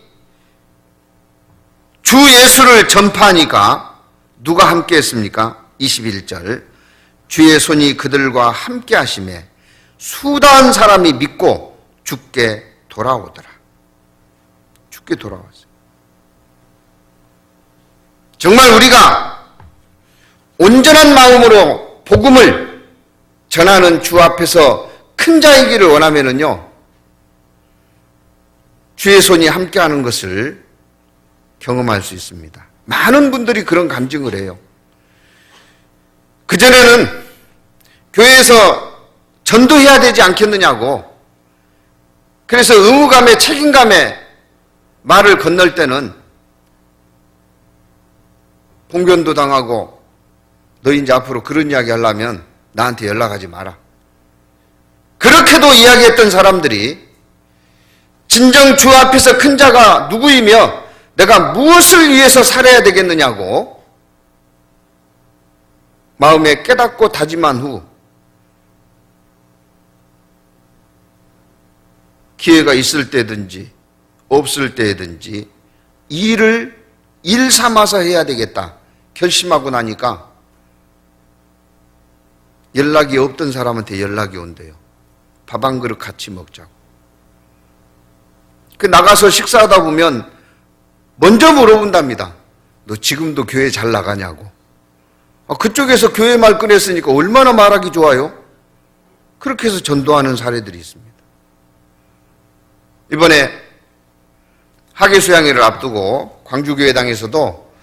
주 예수를 전파하니까 누가 함께 했습니까? 21절 주의 손이 그들과 함께 하심에 수다한 사람이 믿고 주께 돌아오더라. 주께 돌아왔어요. 정말 우리가 온전한 마음으로 복음을 전하는 주 앞에서 큰 자이기를 원하면은요, 주의 손이 함께하는 것을 경험할 수 있습니다. 많은 분들이 그런 간증을 해요. 그전에는 교회에서 전도해야 되지 않겠느냐고, 그래서 의무감에 책임감에 말을 건널 때는 봉변도 당하고, 너 이제 앞으로 그런 이야기 하려면 나한테 연락하지 마라. 그렇게도 이야기했던 사람들이 진정 주 앞에서 큰 자가 누구이며 내가 무엇을 위해서 살아야 되겠느냐고 마음에 깨닫고 다짐한 후 기회가 있을 때든지 없을 때든지 일을 일 삼아서 해야 되겠다 결심하고 나니까 연락이 없던 사람한테 연락이 온대요. 밥 한 그릇 같이 먹자고. 그 나가서 식사하다 보면 먼저 물어본답니다. 너 지금도 교회 잘 나가냐고. 그쪽에서 교회 말 꺼냈으니까 얼마나 말하기 좋아요? 그렇게 해서 전도하는 사례들이 있습니다. 이번에 학예수양회를 앞두고 광주교회당에서도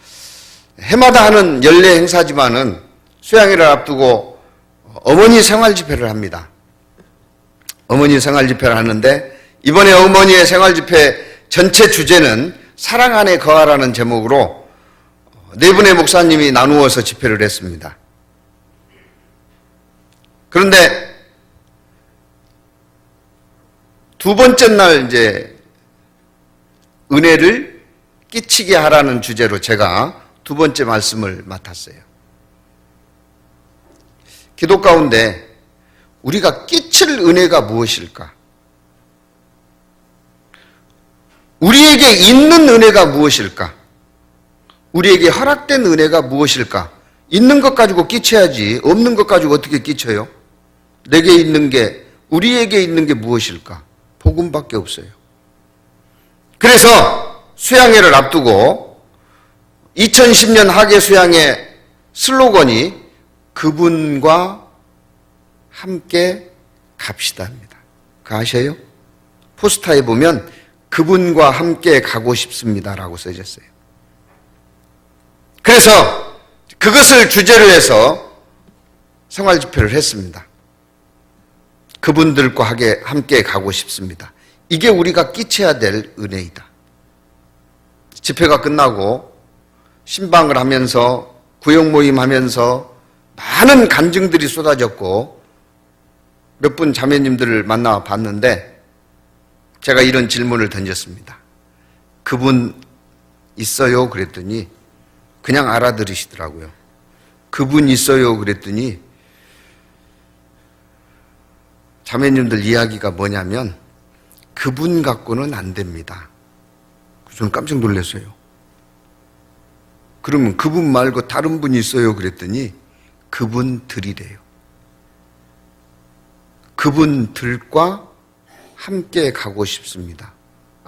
해마다 하는 연례 행사지만은 수양회를 앞두고 어머니 생활 집회를 합니다. 어머니 생활 집회를 하는데 이번에 어머니의 생활 집회 전체 주제는 사랑 안에 거하라는 제목으로 네 분의 목사님이 나누어서 집회를 했습니다. 그런데 두 번째 날 이제 은혜를 끼치게 하라는 주제로 제가 두 번째 말씀을 맡았어요. 기도 가운데 우리가 끼칠 은혜가 무엇일까? 우리에게 있는 은혜가 무엇일까? 우리에게 허락된 은혜가 무엇일까? 있는 것 가지고 끼쳐야지 없는 것 가지고 어떻게 끼쳐요? 내게 있는 게, 우리에게 있는 게 무엇일까? 복음밖에 없어요. 그래서 수양회를 앞두고 2010년 하계 수양회 슬로건이 그분과 함께 갑시다입니다. 그거 아셔요? 포스터에 보면 그분과 함께 가고 싶습니다라고 써졌어요. 그래서 그것을 주제로 해서 생활 집회를 했습니다. 그분들과 함께 가고 싶습니다. 이게 우리가 끼쳐야 될 은혜이다. 집회가 끝나고 신방을 하면서 구역 모임 하면서 많은 간증들이 쏟아졌고 몇 분 자매님들을 만나 봤는데 제가 이런 질문을 던졌습니다. 그분 있어요? 그랬더니 그냥 알아들으시더라고요. 그분 있어요? 그랬더니 자매님들 이야기가 뭐냐면 그분 갖고는 안 됩니다. 저는 깜짝 놀랐어요. 그러면 그분 말고 다른 분이 있어요? 그랬더니 그분들이래요. 그분들과 함께 가고 싶습니다.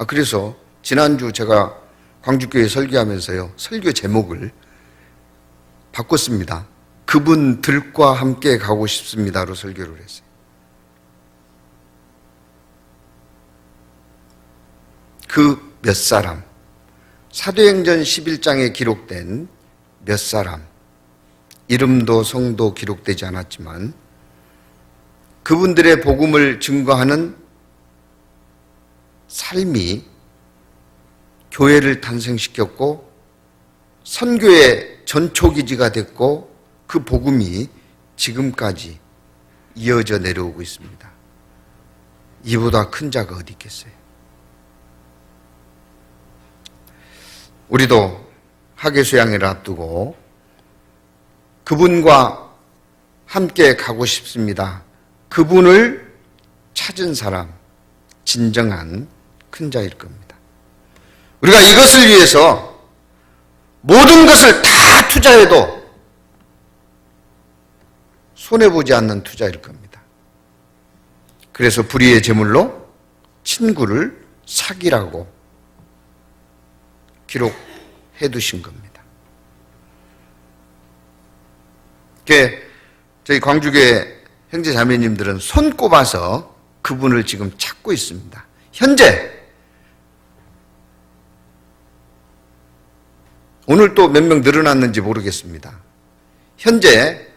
그래서 지난주 제가 광주교회 설교하면서요, 설교 제목을 바꿨습니다. 그분들과 함께 가고 싶습니다로 설교를 했어요. 그 몇 사람, 사도행전 11장에 기록된 몇 사람, 이름도 성도 기록되지 않았지만 그분들의 복음을 증거하는 삶이 교회를 탄생시켰고 선교의 전초기지가 됐고 그 복음이 지금까지 이어져 내려오고 있습니다. 이보다 큰 자가 어디 있겠어요? 우리도 하계 수양회를 앞두고 그분과 함께 가고 싶습니다. 그분을 찾은 사람, 진정한 큰 자일 겁니다. 우리가 이것을 위해서 모든 것을 다 투자해도 손해보지 않는 투자일 겁니다. 그래서 불의의 제물로 친구를 사기라고 기록해 두신 겁니다. 저희 광주교회 형제 자매님들은 손 꼽아서 그분을 지금 찾고 있습니다. 현재 오늘 또 몇 명 늘어났는지 모르겠습니다. 현재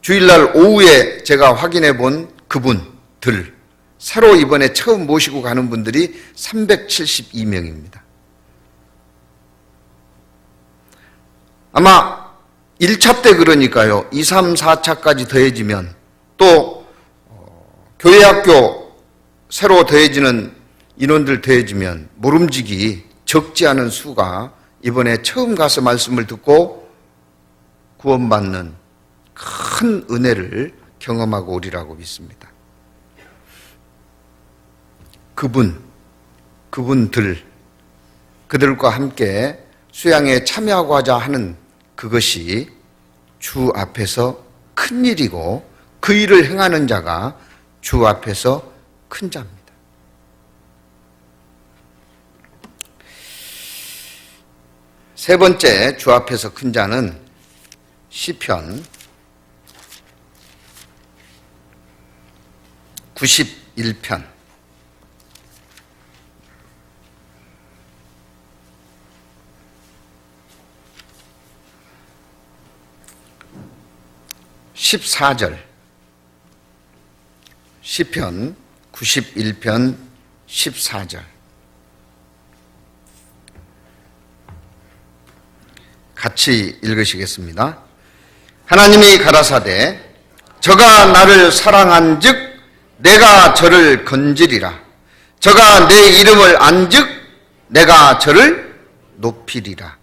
주일날 오후에 제가 확인해 본 그분들, 새로 이번에 처음 모시고 가는 분들이 372명입니다. 아마 1차 때 그러니까요, 2, 3, 4차까지 더해지면 또 교회학교 새로 더해지는 인원들 더해지면 모름지기 적지 않은 수가 이번에 처음 가서 말씀을 듣고 구원받는 큰 은혜를 경험하고 오리라고 믿습니다. 그분들, 그들과 함께 수양에 참여하고자 하는 그것이 주 앞에서 큰 일이고 그 일을 행하는 자가 주 앞에서 큰 자입니다. 세 번째 주 앞에서 큰 자는 시편 91편 14절, 시편 91편 14절. 같이 읽으시겠습니다. 하나님이 가라사대 저가 나를 사랑한즉 내가 저를 건지리라. 저가 내 이름을 안즉 내가 저를 높이리라.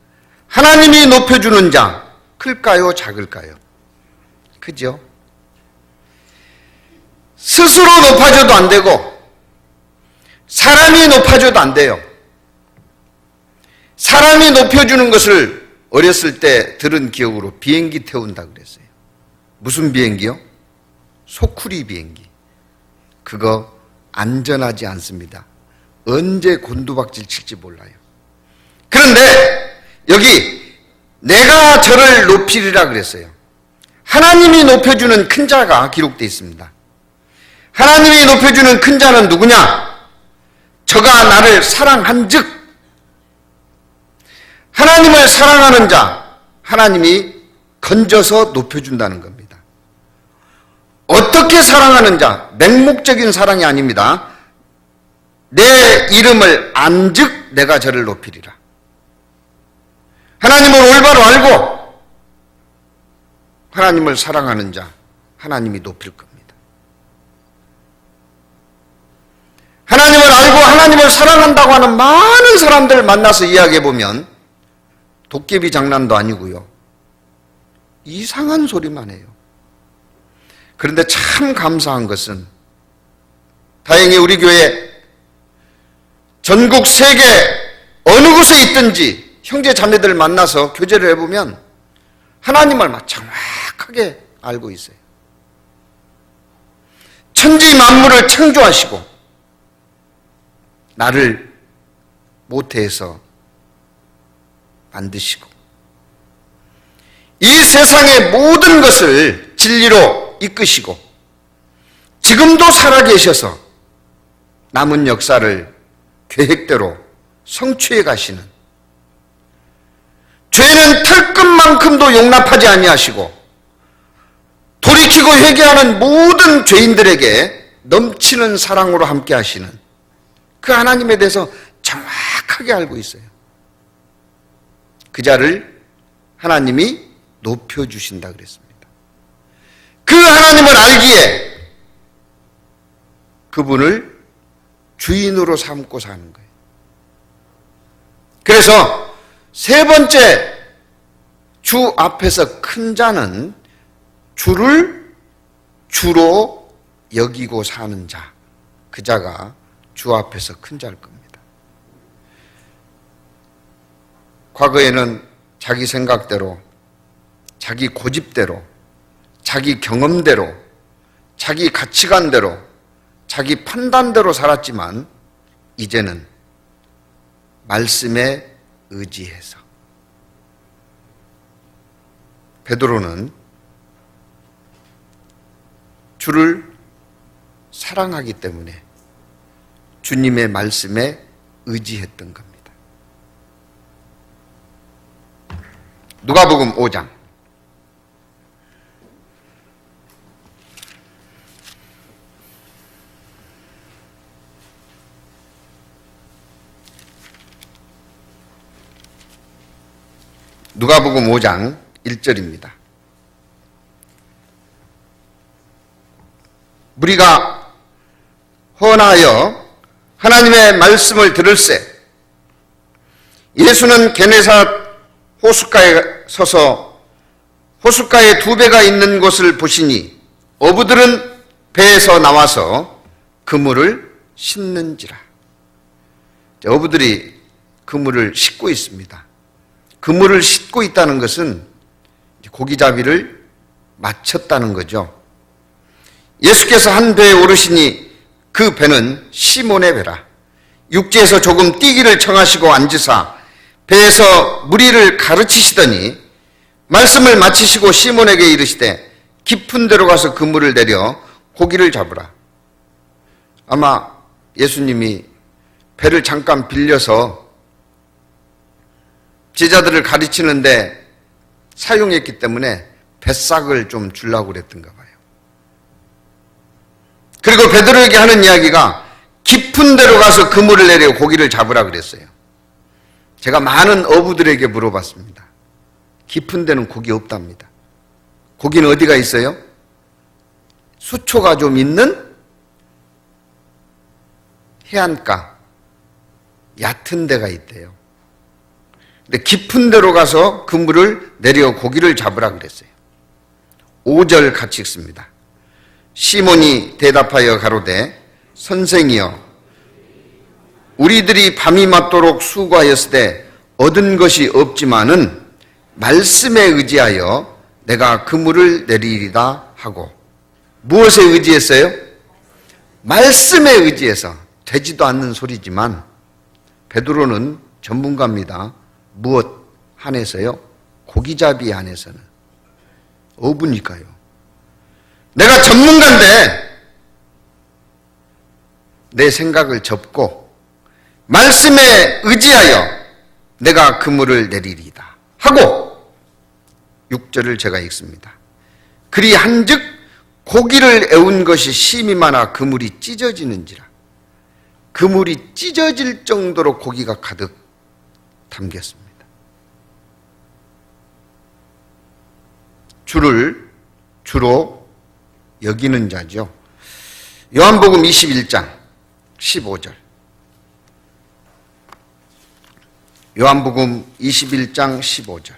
하나님이 높여주는 자 클까요, 작을까요? 그죠? 스스로 높아져도 안 되고 사람이 높아져도 안 돼요. 사람이 높여주는 것을 어렸을 때 들은 기억으로 비행기 태운다 그랬어요. 무슨 비행기요? 소쿠리 비행기. 그거 안전하지 않습니다. 언제 곤두박질 칠지 몰라요. 그런데 여기 내가 저를 높이리라 그랬어요. 하나님이 높여주는 큰 자가 기록되어 있습니다. 하나님이 높여주는 큰 자는 누구냐? 저가 나를 사랑한 즉, 하나님을 사랑하는 자, 하나님이 건져서 높여준다는 겁니다. 어떻게 사랑하는 자? 맹목적인 사랑이 아닙니다. 내 이름을 안즉 내가 저를 높이리라. 하나님을 올바로 알고 하나님을 사랑하는 자, 하나님이 높일 겁니다. 하나님을 알고 하나님을 사랑한다고 하는 많은 사람들 만나서 이야기해 보면 도깨비 장난도 아니고요. 이상한 소리만 해요. 그런데 참 감사한 것은 다행히 우리 교회 전국 세계 어느 곳에 있든지 형제 자매들 만나서 교제를 해보면 하나님을 정확하게 알고 있어요. 천지 만물을 창조하시고 나를 모태에서 만드시고 이 세상의 모든 것을 진리로 이끄시고 지금도 살아계셔서 남은 역사를 계획대로 성취해 가시는, 죄는 털끝만큼도 용납하지 아니하시고 돌이키고 회개하는 모든 죄인들에게 넘치는 사랑으로 함께 하시는 그 하나님에 대해서 정확하게 알고 있어요. 그 자를 하나님이 높여주신다 그랬습니다. 그 하나님을 알기에 그분을 주인으로 삼고 사는 거예요. 그래서 세 번째, 주 앞에서 큰 자는 주를 주로 여기고 사는 자, 그 자가 주 앞에서 큰 자일 겁니다. 과거에는 자기 생각대로, 자기 고집대로, 자기 경험대로, 자기 가치관대로, 자기 판단대로 살았지만 이제는 말씀에 의지해서. 베드로는 주를 사랑하기 때문에 주님의 말씀에 의지했던 겁니다. 누가복음 5장. 누가복음 5장 1절입니다. 무리가 헌하여 하나님의 말씀을 들을새 예수는 게네사 호숫가에 서서 호숫가에 두 배가 있는 곳을 보시니 어부들은 배에서 나와서 그물을 씻는지라. 어부들이 그물을 씻고 있습니다. 그물을 씻고 있다는 것은 고기잡이를 마쳤다는 거죠. 예수께서 한 배에 오르시니 그 배는 시몬의 배라. 육지에서 조금 뛰기를 청하시고 앉으사 배에서 무리를 가르치시더니 말씀을 마치시고 시몬에게 이르시되 깊은 데로 가서 그물을 내려 고기를 잡으라. 아마 예수님이 배를 잠깐 빌려서 제자들을 가르치는데 사용했기 때문에 뱃삭을 좀 주려고 그랬던가 봐요. 그리고 베드로에게 하는 이야기가 깊은 데로 가서 그물을 내려 고기를 잡으라 그랬어요. 제가 많은 어부들에게 물어봤습니다. 깊은 데는 고기 없답니다. 고기는 어디가 있어요? 수초가 좀 있는 해안가, 얕은 데가 있대요. 근데 깊은 데로 가서 그물을 내려 고기를 잡으라 그랬어요. 5절 같이 읽습니다. 시몬이 대답하여 가로되 선생이여 우리들이 밤이 맞도록 수고하였으되 얻은 것이 없지만은 말씀에 의지하여 내가 그물을 내리리다 하고. 무엇에 의지했어요? 말씀에 의지해서. 되지도 않는 소리지만 베드로는 전문가입니다. 무엇 한해서요? 고기잡이 한해서는. 어부니까요. 내가 전문가인데 내 생각을 접고 말씀에 의지하여 내가 그물을 내리리다 하고 6절을 제가 읽습니다. 그리 한즉 고기를 애운 것이 심히 많아 그물이 찢어지는지라. 그물이 찢어질 정도로 고기가 가득 담겼습니다. 주를 주로 여기는 자죠. 요한복음 21장 15절. 요한복음 21장 15절.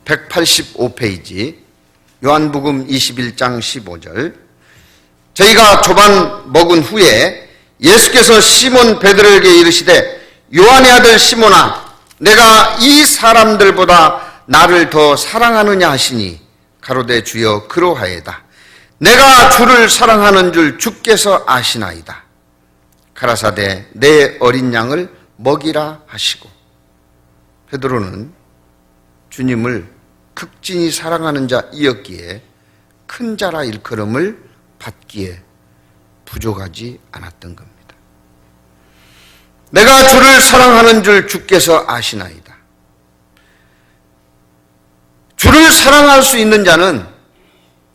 (185페이지) 요한복음 21장 15절. 저희가 조반 먹은 후에 예수께서 시몬 베드로에게 이르시되 요한의 아들 시몬아 내가 이 사람들보다 나를 더 사랑하느냐 하시니 가로되 주여 그러하이다. 내가 주를 사랑하는 줄 주께서 아시나이다. 가라사대 내 어린 양을 먹이라 하시고. 베드로는 주님을 극진히 사랑하는 자이었기에 큰 자라 일컬음을 받기에 부족하지 않았던 겁니다. 내가 주를 사랑하는 줄 주께서 아시나이다. 주를 사랑할 수 있는 자는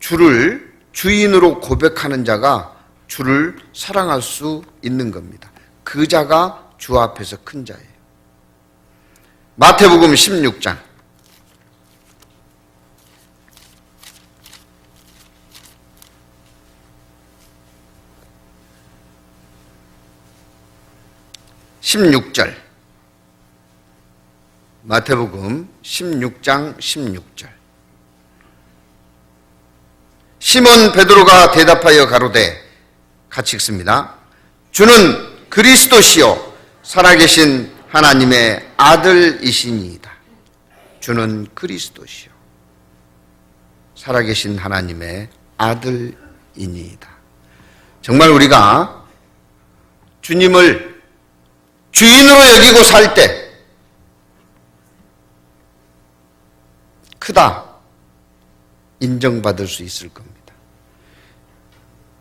주를 주인으로 고백하는 자가 주를 사랑할 수 있는 겁니다. 그 자가 주 앞에서 큰 자예요. 마태복음 16장 16절. 마태복음 16장 16절. 시몬 베드로가 대답하여 가로되, 같이 읽습니다. 주는 그리스도시요 살아계신 하나님의 아들이시니이다. 주는 그리스도시요 살아계신 하나님의 아들이니이다. 정말 우리가 주님을 주인으로 여기고 살 때 크다 인정받을 수 있을 겁니다.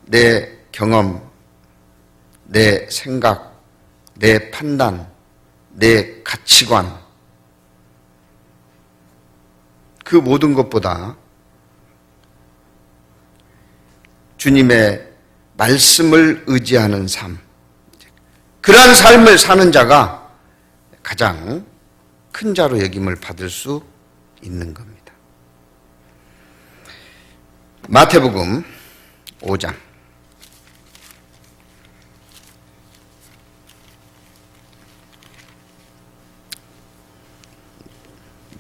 내 경험, 내 생각, 내 판단, 내 가치관, 그 모든 것보다 주님의 말씀을 의지하는 삶, 그러한 삶을 사는 자가 가장 큰 자로 여김을 받을 수 있는 겁니다. 마태복음 5장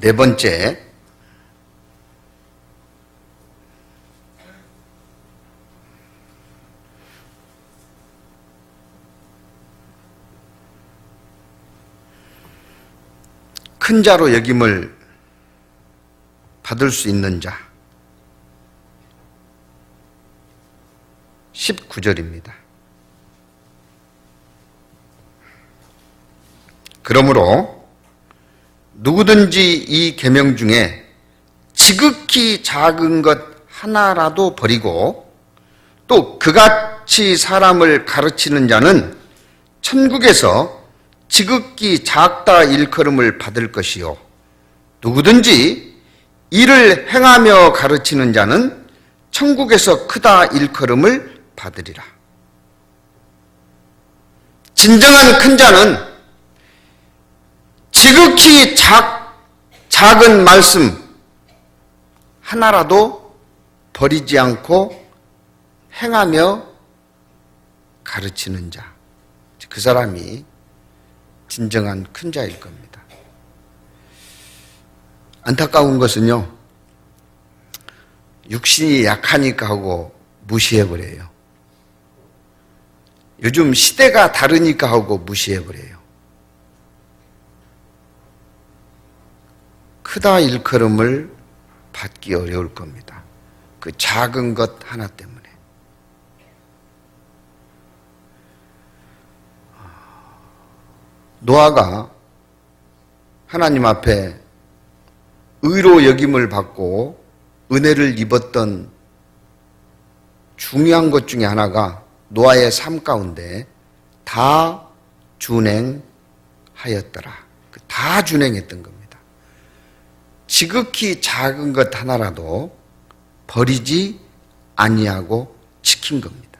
네 번째, 큰 자로 여김을 받을 수 있는 자 19절입니다. 그러므로 누구든지 이 계명 중에 지극히 작은 것 하나라도 버리고 또 그같이 사람을 가르치는 자는 천국에서 지극히 작다 일컬음을 받을 것이요 누구든지 이를 행하며 가르치는 자는 천국에서 크다 일컬음을 받으리라. 진정한 큰 자는 지극히 작은 말씀 하나라도 버리지 않고 행하며 가르치는 자, 그 사람이 진정한 큰 자일 겁니다. 안타까운 것은요, 육신이 약하니까 하고 무시해버려요. 요즘 시대가 다르니까 하고 무시해버려요. 크다 일컬음을 받기 어려울 겁니다. 그 작은 것 하나 때문에. 노아가 하나님 앞에 의로 여김을 받고 은혜를 입었던 중요한 것 중에 하나가 노아의 삶 가운데 다 준행하였더라. 다 준행했던 겁니다. 지극히 작은 것 하나라도 버리지 아니하고 지킨 겁니다.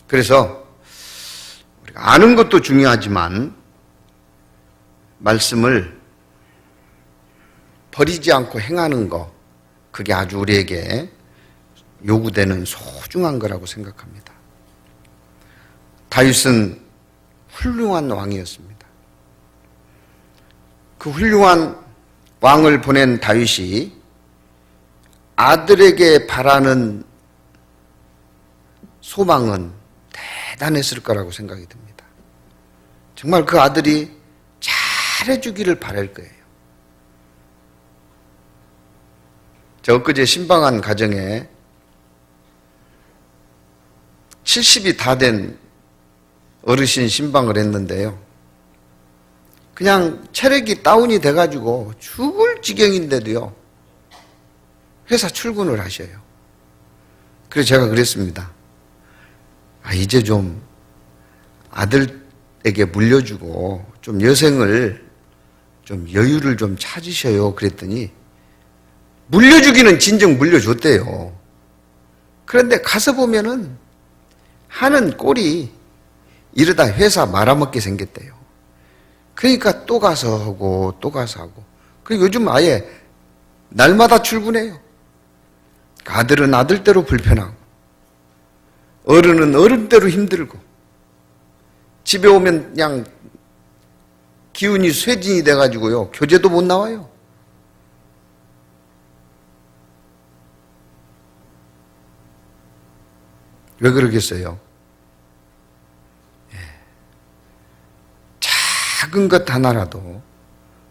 그래서 우리가 아는 것도 중요하지만 말씀을 버리지 않고 행하는 거, 그게 아주 우리에게 요구되는 소중한 거라고 생각합니다. 다윗은 훌륭한 왕이었습니다. 그 훌륭한 왕을 보낸 다윗이 아들에게 바라는 소망은 대단했을 거라고 생각이 듭니다. 정말 그 아들이 잘해주기를 바랄 거예요. 저 엊그제 신방한 가정에 70이 다 된 어르신 신방을 했는데요. 그냥 체력이 다운이 돼가지고 죽을 지경인데도요, 회사 출근을 하셔요. 그래서 제가 그랬습니다. 이제 좀 아들에게 물려주고 좀 여생을 좀 여유를 좀 찾으셔요. 그랬더니 물려주기는 진정 물려줬대요. 그런데 가서 보면은 하는 꼴이 이러다 회사 말아먹게 생겼대요. 그러니까 또 가서 하고 또 가서 하고. 그리고 요즘 아예 날마다 출근해요. 아들은 아들대로 불편하고 어른은 어른대로 힘들고 집에 오면 그냥 기운이 쇠진이 돼가지고요, 교제도 못 나와요. 왜 그러겠어요? 작은 것 하나라도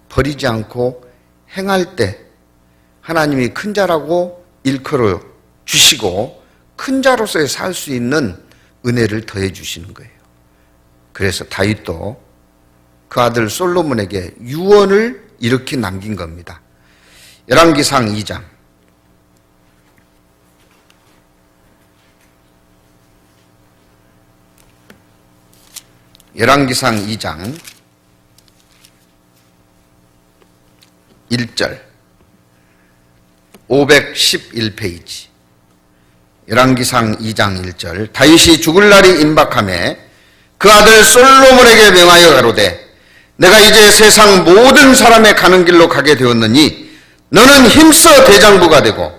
버리지 않고 행할 때 하나님이 큰 자라고 일컬어 주시고 큰 자로서의 살 수 있는 은혜를 더해 주시는 거예요. 그래서 다윗도 그 아들 솔로몬에게 유언을 이렇게 남긴 겁니다. 열왕기상 2장. 열왕기상 2장 1절 511페이지. 열왕기상 2장 1절. 다윗이 죽을 날이 임박하매 그 아들 솔로몬에게 명하여 가로되 내가 이제 세상 모든 사람의 가는 길로 가게 되었느니 너는 힘써 대장부가 되고.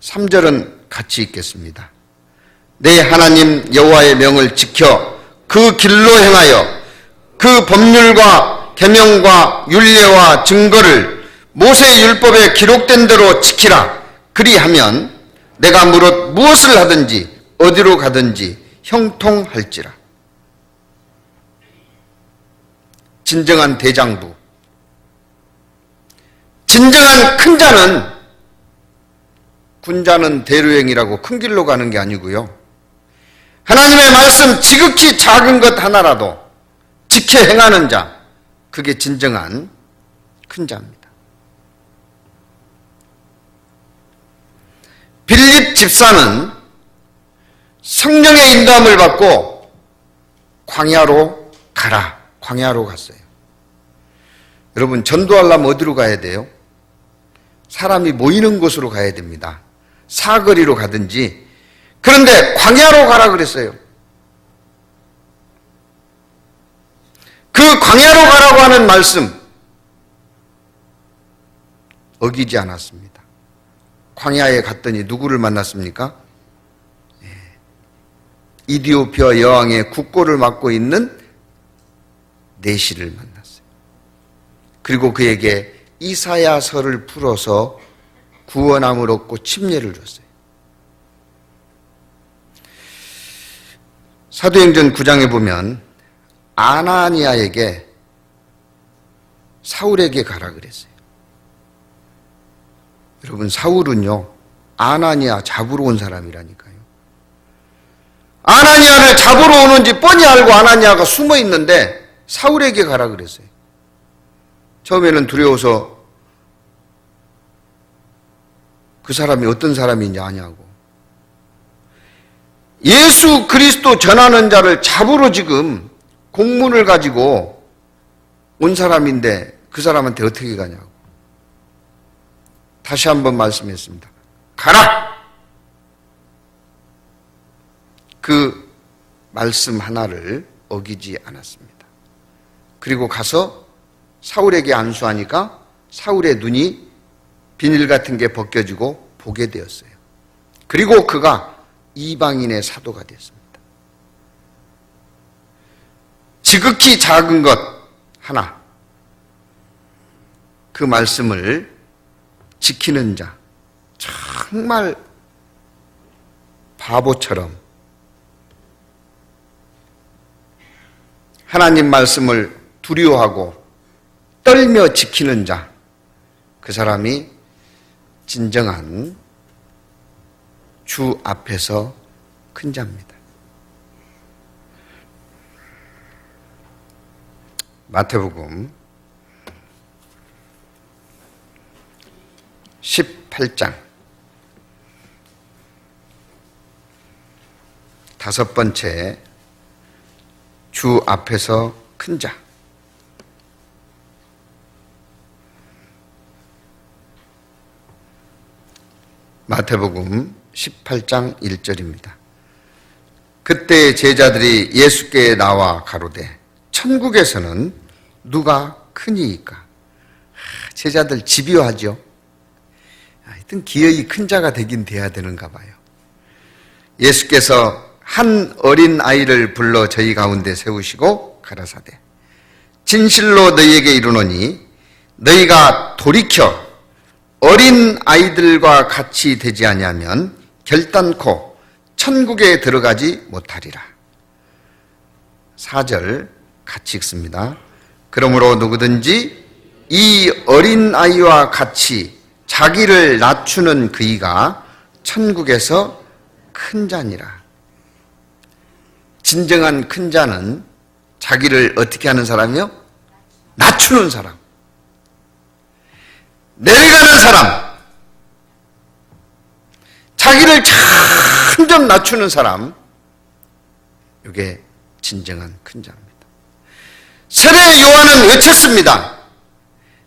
3절은 같이 읽겠습니다. 내 하나님 여호와의 명을 지켜 그 길로 행하여 그 법률과 계명과 율례와 증거를 모세의 율법에 기록된 대로 지키라. 그리하면 내가 무엇을 하든지 어디로 가든지 형통할지라. 진정한 대장부, 진정한 큰 자는, 군자는 대로행이라고 큰 길로 가는 게 아니고요, 하나님의 말씀 지극히 작은 것 하나라도 지켜 행하는 자, 그게 진정한 큰 자입니다. 빌립 집사는 성령의 인도함을 받고 광야로 가라, 광야로 갔어요. 여러분, 전도하려면 어디로 가야 돼요? 사람이 모이는 곳으로 가야 됩니다. 사거리로 가든지. 그런데 광야로 가라 그랬어요. 그 광야로 가라고 하는 말씀 어기지 이디오피아 여왕의 국고를 맡고 있는 내시를 만났어요. 그리고 그에게 이사야서를 풀어서 구원함을 얻고 침례를 줬어요. 사도행전 9장에 보면 아나니아에게 사울에게 가라 그랬어요. 여러분, 사울은요, 아나니아 잡으러 온 사람이라니까요. 아나니아를 잡으러 오는지 뻔히 알고 아나니아가 숨어 있는데 사울에게 가라 그랬어요. 처음에는 두려워서 그 사람이 어떤 사람인지 아냐고. 예수 그리스도 전하는 자를 잡으러 지금 공문을 가지고 온 사람인데 그 사람한테 어떻게 가냐고. 다시 한번 말씀했습니다. 가라! 그 말씀 하나를 어기지 않았습니다. 그리고 가서 사울에게 안수하니까 사울의 눈이 비닐 같은 게 벗겨지고 보게 되었어요. 그리고 그가 이방인의 사도가 되었습니다. 지극히 작은 것 하나, 그 말씀을 지키는 자, 정말 바보처럼 하나님 말씀을 두려워하고 떨며 지키는 자, 그 사람이 진정한 주 앞에서 큰 자입니다. 마태복음 18장 다섯 번째, 주 앞에서 큰 자. 마태복음 18장 1절입니다. 그때 제자들이 예수께 나와 가로되 천국에서는 누가 크니이까? 제자들 집요하죠. 하여튼 기어이 큰 자가 되긴 돼야 되는가 봐요. 예수께서 한 어린 아이를 불러 저희 가운데 세우시고 가라사대 진실로 너희에게 이르노니 너희가 돌이켜 어린 아이들과 같이 되지 아니하면 결단코 천국에 들어가지 못하리라. 4절 같이 읽습니다. 그러므로 누구든지 이 어린 아이와 같이 자기를 낮추는 그이가 천국에서 큰 자니라. 진정한 큰 자는 자기를 어떻게 하는 사람이요? 낮추는 사람. 내려가는 사람. 자기를 점점 낮추는 사람. 이게 진정한 큰 자입니다. 세례 요한은 외쳤습니다.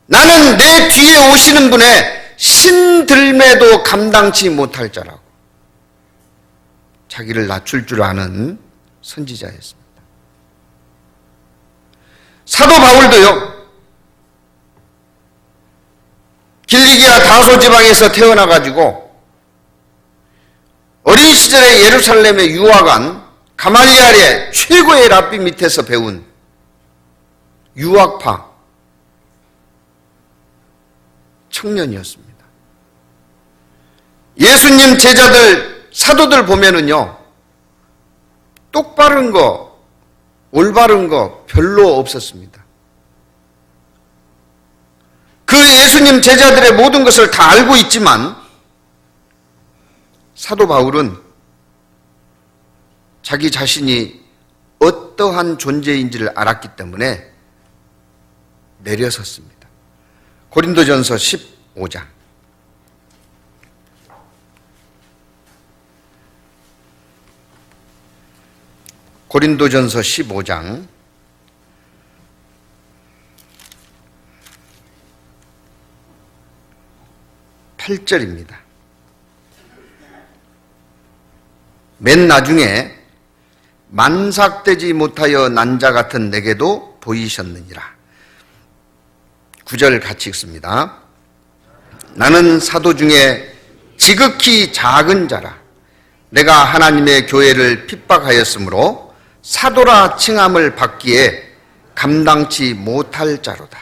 나는 내 뒤에 오시는 분의 신들매도 감당치 못할 자라고. 자기를 낮출 줄 아는 선지자였습니다. 사도 바울도요, 길리기아 다소 지방에서 태어나가지고 어린 시절에 예루살렘에 유학한 가말리알의 최고의 랍비 밑에서 배운 유학파 청년이었습니다. 예수님 제자들, 사도들 보면은요, 똑바른 거, 올바른 거 별로 없었습니다. 그 예수님 제자들의 모든 것을 다 알고 있지만 사도 바울은 자기 자신이 어떠한 존재인지를 알았기 때문에 내려섰습니다. 고린도전서 15장 고린도전서 15장 8절입니다. 맨 나중에 만삭되지 못하여 난 자 같은 내게도 보이셨느니라. 9절 같이 읽습니다. 나는 사도 중에 지극히 작은 자라. 내가 하나님의 교회를 핍박하였으므로 사도라 칭함을 받기에 감당치 못할 자로다.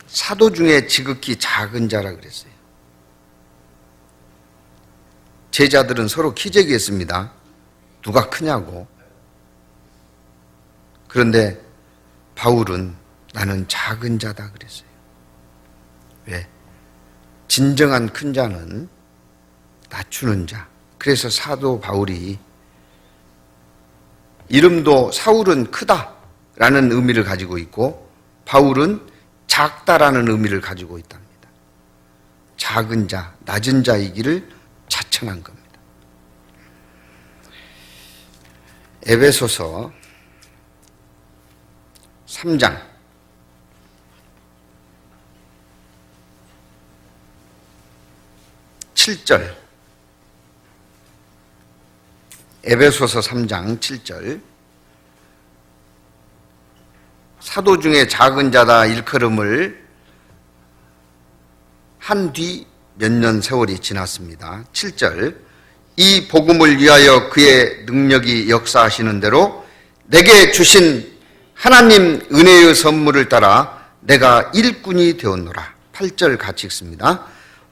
사도 중에 지극히 작은 자라 그랬어요. 제자들은 서로 키재기했습니다. 누가 크냐고. 그런데 바울은 나는 작은 자다 그랬어요. 왜? 진정한 큰 자는 낮추는 자. 그래서 사도 바울이 이름도 사울은 크다라는 의미를 가지고 있고 바울은 작다라는 의미를 가지고 있답니다. 작은 자, 낮은 자이기를 자청한 겁니다. 에베소서 3장 7절, 에베소서 3장 7절. 사도 중에 작은 자다 일컬음을 한 뒤 몇 년 세월이 지났습니다. 7절. 이 복음을 위하여 그의 능력이 역사하시는 대로 내게 주신 하나님 은혜의 선물을 따라 내가 일꾼이 되었노라. 8절 같이 읽습니다.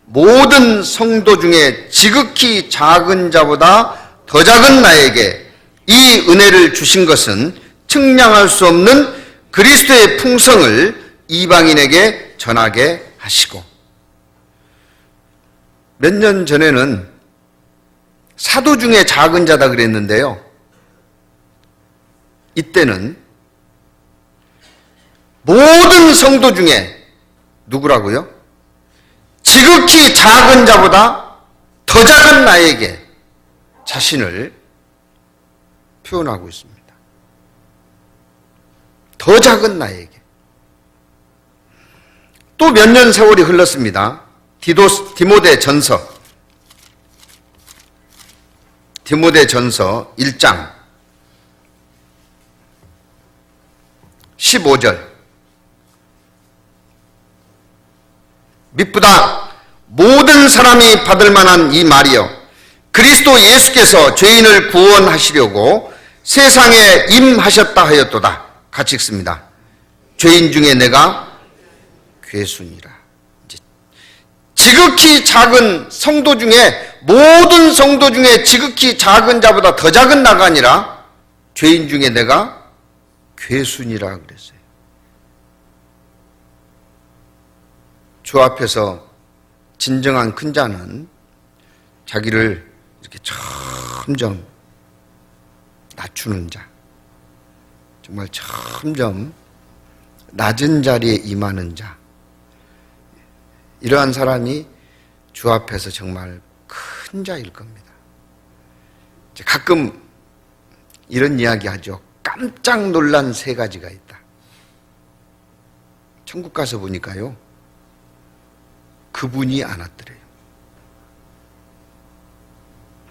모든 성도 중에 지극히 작은 자보다 더 작은 나에게 이 은혜를 주신 것은 측량할 수 없는 그리스도의 풍성을 이방인에게 전하게 하시고. 몇 년 전에는 사도 중에 작은 자다 그랬는데요. 이때는 모든 성도 중에 누구라고요? 지극히 작은 자보다 더 작은 나에게 자신을 표현하고 있습니다. 더 작은 나에게. 또 몇 년 세월이 흘렀습니다. 디모데 전서 1장 15절. 미쁘다 모든 사람이 받을 만한 이 말이여, 그리스도 예수께서 죄인을 구원하시려고 세상에 임하셨다 하였도다. 같이 읽습니다. 죄인 중에 내가 괴순이라. 지극히 작은 성도 중에, 모든 성도 중에 지극히 작은 자보다 더 작은 나가 아니라 죄인 중에 내가 괴순이라 그랬어요. 주 앞에서 진정한 큰 자는 자기를 이렇게 점점 낮추는 자, 정말 점점 낮은 자리에 임하는 자, 이러한 사람이 주 앞에서 정말 큰 자일 겁니다. 가끔 이런 이야기 하죠. 깜짝 놀란 세 가지가 있다. 천국 가서 보니까요, 그분이 안 왔더래요.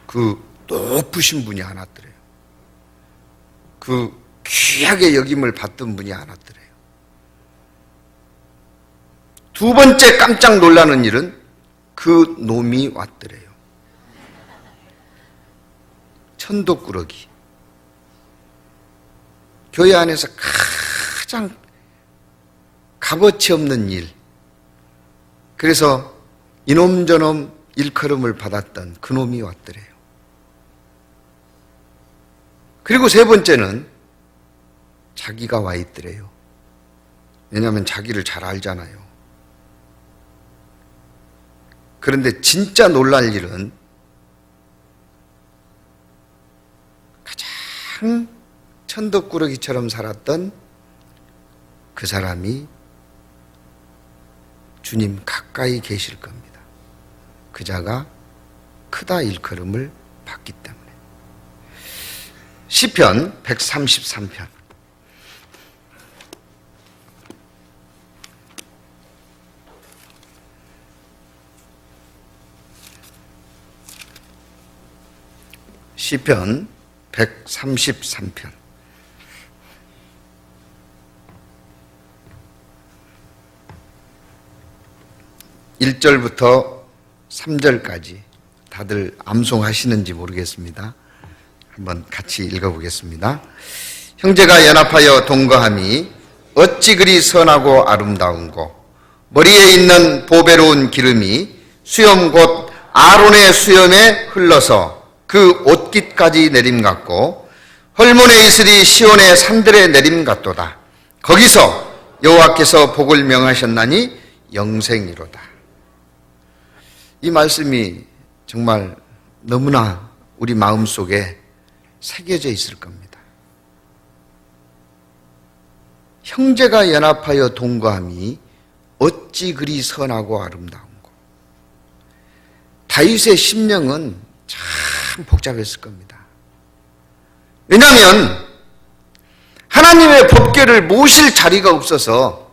그 높으신 분이 안 왔더래요. 그 귀하게 여김을 받던 분이 안 왔더래요. 두 번째 깜짝 놀라는 일은 그 놈이 왔더래요. 천도꾸러기. 교회 안에서 가장 값어치 없는 일, 그래서 이놈 저놈 일컬음을 받았던 그 놈이 왔더래요. 그리고 세 번째는 자기가 와 있더래요. 왜냐하면 자기를 잘 알잖아요. 그런데 진짜 놀랄 일은 가장 천덕꾸러기처럼 살았던 그 사람이 주님 가까이 계실 겁니다. 그 자가 크다 일컬음을 받기 때문에. 시편 133편. 시편 133편. (1절부터) (3절까지) 다 다들 암송하시는지 모르겠습니다. 한번 같이 읽어보겠습니다. 형제가 연합하여 동거함이 어찌 그리 선하고 아름다운고, 머리에 있는 보배로운 기름이 수염 곧 아론의 수염에 흘러서 그 옷깃까지 내림 같고, 헐몬의 이슬이 시온의 산들에 내림 같도다. 거기서 여호와께서 복을 명하셨나니 영생이로다. 이 말씀이 정말 너무나 우리 마음속에 새겨져 있을 겁니다. 형제가 연합하여 동거함이 어찌 그리 선하고 아름다운고. 다윗의 심령은 참 복잡했을 겁니다. 왜냐하면 하나님의 법궤를 모실 자리가 없어서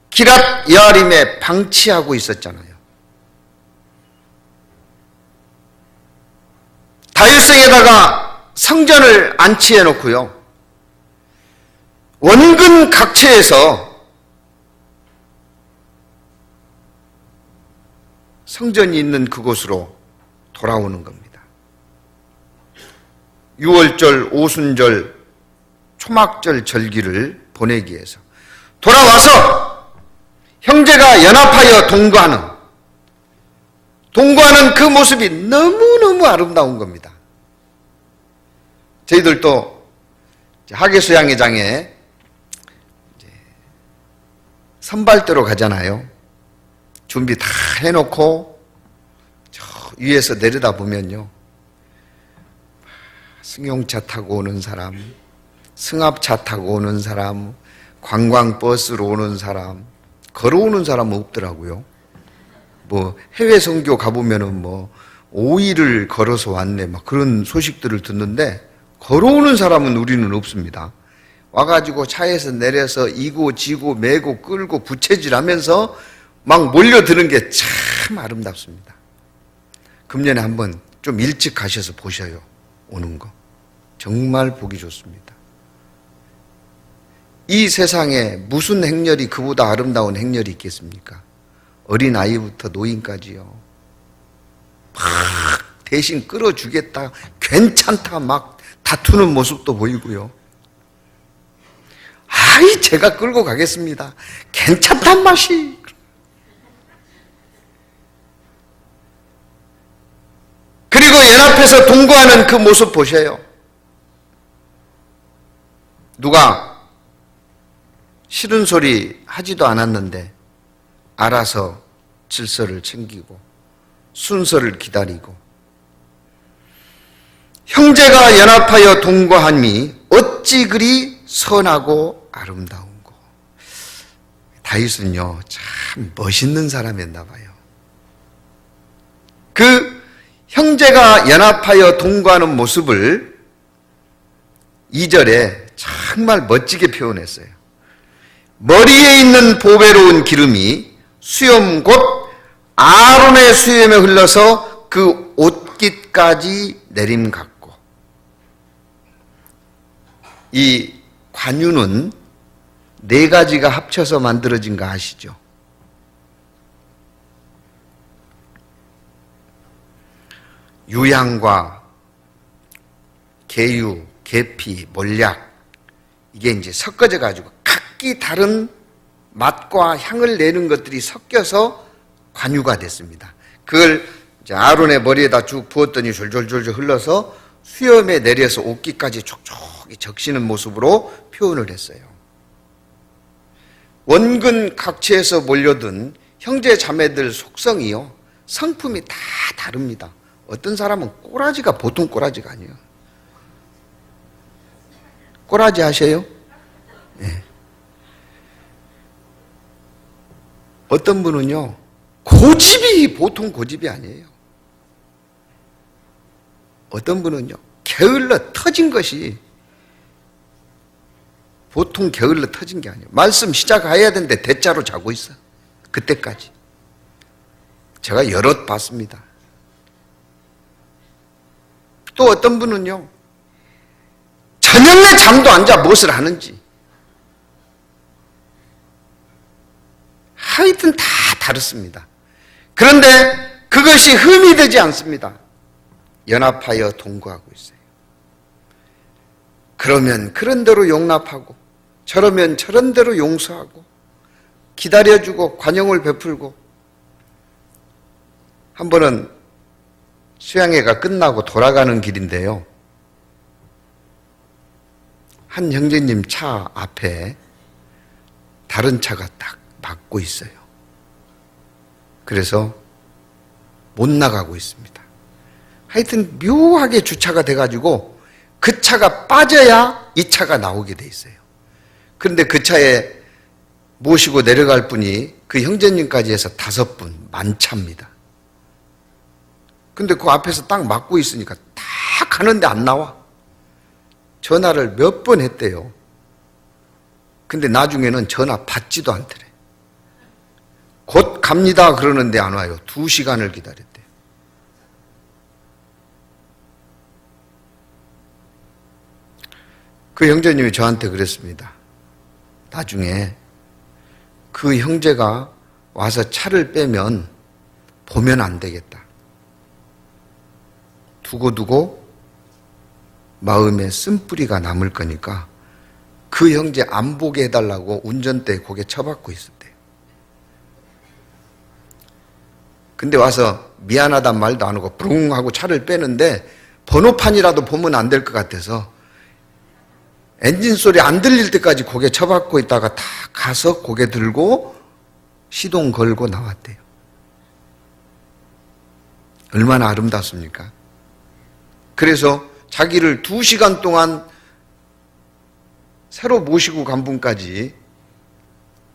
기랏 여아림에 방치하고 있었잖아요. 다윗성에다가 성전을 안치해 놓고요, 원근 각처에서 성전이 있는 그곳으로 돌아오는 겁니다. 유월절, 오순절, 초막절 절기를 보내기 위해서 돌아와서 형제가 연합하여 동거하는 그 모습이 너무너무 아름다운 겁니다. 저희들도 하계수양회장에 선발대로 가잖아요. 준비 다 해놓고 저 위에서 내려다 보면요, 승용차 타고 오는 사람, 승합차 타고 오는 사람, 관광버스로 오는 사람, 걸어오는 사람은 없더라고요. 뭐 해외 선교 가보면은 뭐 5일을 걸어서 왔네, 막 그런 소식들을 듣는데, 걸어오는 사람은 우리는 없습니다. 와가지고 차에서 내려서 이고 지고 메고 끌고 부채질하면서 막 몰려드는 게 참 아름답습니다. 금년에 한번 좀 일찍 가셔서 보셔요. 오는 거 정말 보기 좋습니다. 이 세상에 무슨 행렬이 그보다 아름다운 행렬이 있겠습니까? 어린아이부터 노인까지요. 막 대신 끌어주겠다, 괜찮다 막 다투는 모습도 보이고요. 아이, 제가 끌고 가겠습니다, 괜찮단 맛이. 그리고 연합해서 동거하는 그 모습 보셔요. 누가 싫은 소리 하지도 않았는데 알아서 질서를 챙기고 순서를 기다리고, 형제가 연합하여 동거함이 어찌 그리 선하고 아름다운고. 다윗은요 참 멋있는 사람이었나 봐요. 그 형제가 연합하여 동거하는 모습을 2절에 정말 멋지게 표현했어요. 머리에 있는 보배로운 기름이 수염 곧 아론의 수염에 흘러서 그 옷깃까지 내림 같고. 이 관유는 4가지가 합쳐서 만들어진 거 아시죠? 유향과 계유, 계피, 몰약, 이게 이제 섞어져 가지고 각기 다른 맛과 향을 내는 것들이 섞여서 관유가 됐습니다. 그걸 이제 아론의 머리에다 쭉 부었더니 졸졸졸 흘러서 수염에 내려서 옷깃까지 촉촉히 적시는 모습으로 표현을 했어요. 원근 각처에서 몰려든 형제 자매들 속성이요, 성품이 다 다릅니다. 어떤 사람은 꼬라지가 보통 꼬라지가 아니에요. 꼬라지 아세요? 네. 어떤 분은요 고집이 보통 고집이 아니에요. 어떤 분은요 게을러 터진 것이 보통 게을러 터진 게 아니에요. 말씀 시작해야 되는데 대자로 자고 있어. 그때까지 제가 여럿 봤습니다. 또 어떤 분은요 저녁에 잠도 안 자 무엇을 하는지. 하여튼 다 다릅니다. 그런데 그것이 흠이 되지 않습니다. 연합하여 동거하고 있어요. 그러면 그런 대로 용납하고, 저러면 저런 대로 용서하고, 기다려주고 관용을 베풀고. 한 번은 수양회가 끝나고 돌아가는 길인데요, 한 형제님 차 앞에 다른 차가 딱 막고 있어요. 그래서 못 나가고 있습니다. 하여튼 묘하게 주차가 돼가지고 그 차가 빠져야 이 차가 나오게 돼 있어요. 그런데 그 차에 모시고 내려갈 분이 그 형제님까지 해서 5분, 만차입니다. 근데 그 앞에서 딱 막고 있으니까 다 가는데 안 나와. 전화를 몇 번 했대요. 근데 나중에는 전화 받지도 않더래. 곧 갑니다 그러는데 안 와요. 2시간을 기다렸대요. 그 형제님이 저한테 그랬습니다. 나중에 그 형제가 와서 차를 빼면 보면 안 되겠다. 두고두고 마음에 쓴뿌리가 남을 거니까 그 형제 안 보게 해달라고 운전대에 고개 쳐박고 있었대요. 근데 와서 미안하단 말도 안 하고 부릉 하고 차를 빼는데 번호판이라도 보면 안 될 것 같아서 엔진 소리 안 들릴 때까지 고개 쳐박고 있다가 다 가서 고개 들고 시동 걸고 나왔대요. 얼마나 아름답습니까? 그래서 자기를 2시간 동안 새로 모시고 간 분까지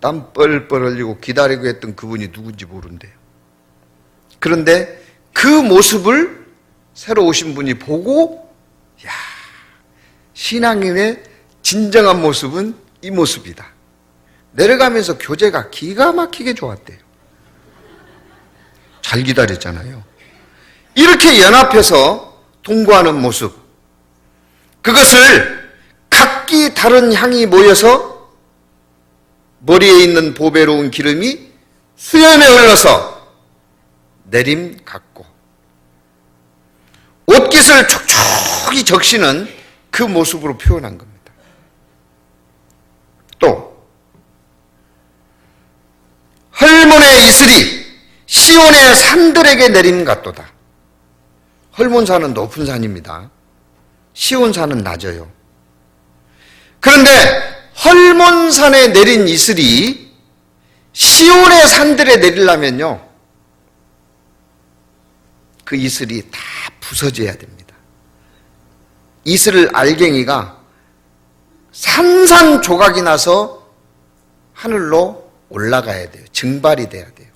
땀 뻘뻘 흘리고 기다리고 했던 그분이 누군지 모른대요. 그런데 그 모습을 새로 오신 분이 보고, 야, 신앙인의 진정한 모습은 이 모습이다. 내려가면서 교제가 기가 막히게 좋았대요. 잘 기다렸잖아요. 이렇게 연합해서 동거하는 모습, 그것을 각기 다른 향이 모여서 머리에 있는 보배로운 기름이 수염에 흘러서 내림 같고 옷깃을 촉촉히 적시는 그 모습으로 표현한 겁니다. 또 헐몬의 이슬이 시온의 산들에게 내림 같도다. 헐몬산은 높은 산입니다. 시온산은 낮아요. 그런데 헐몬산에 내린 이슬이 시온의 산들에 내리려면요, 그 이슬이 다 부서져야 됩니다. 이슬 알갱이가 산산조각이 나서 하늘로 올라가야 돼요. 증발이 돼야 돼요.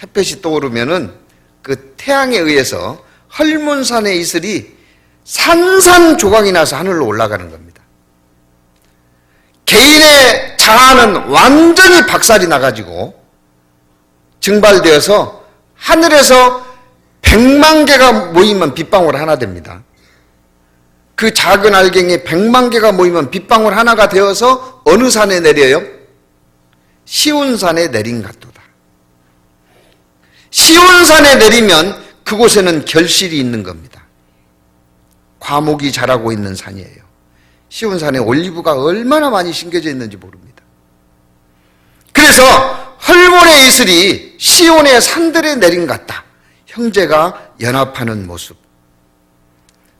햇볕이 떠오르면은 그 태양에 의해서 헐몬산의 이슬이 산산조각이 나서 하늘로 올라가는 겁니다. 개인의 자아는 완전히 박살이 나가지고 증발되어서 하늘에서 100만 개가 모이면 빗방울 하나 됩니다. 그 작은 알갱이 100만 개가 모이면 빗방울 하나가 되어서 어느 산에 내려요? 시온산에 내린 같도다. 시온산에 내리면 그곳에는 결실이 있는 겁니다. 과목이 자라고 있는 산이에요. 시온산에 올리브가 얼마나 많이 심겨져 있는지 모릅니다. 그래서 헐몬의 이슬이 시온의 산들에 내린 같다. 형제가 연합하는 모습.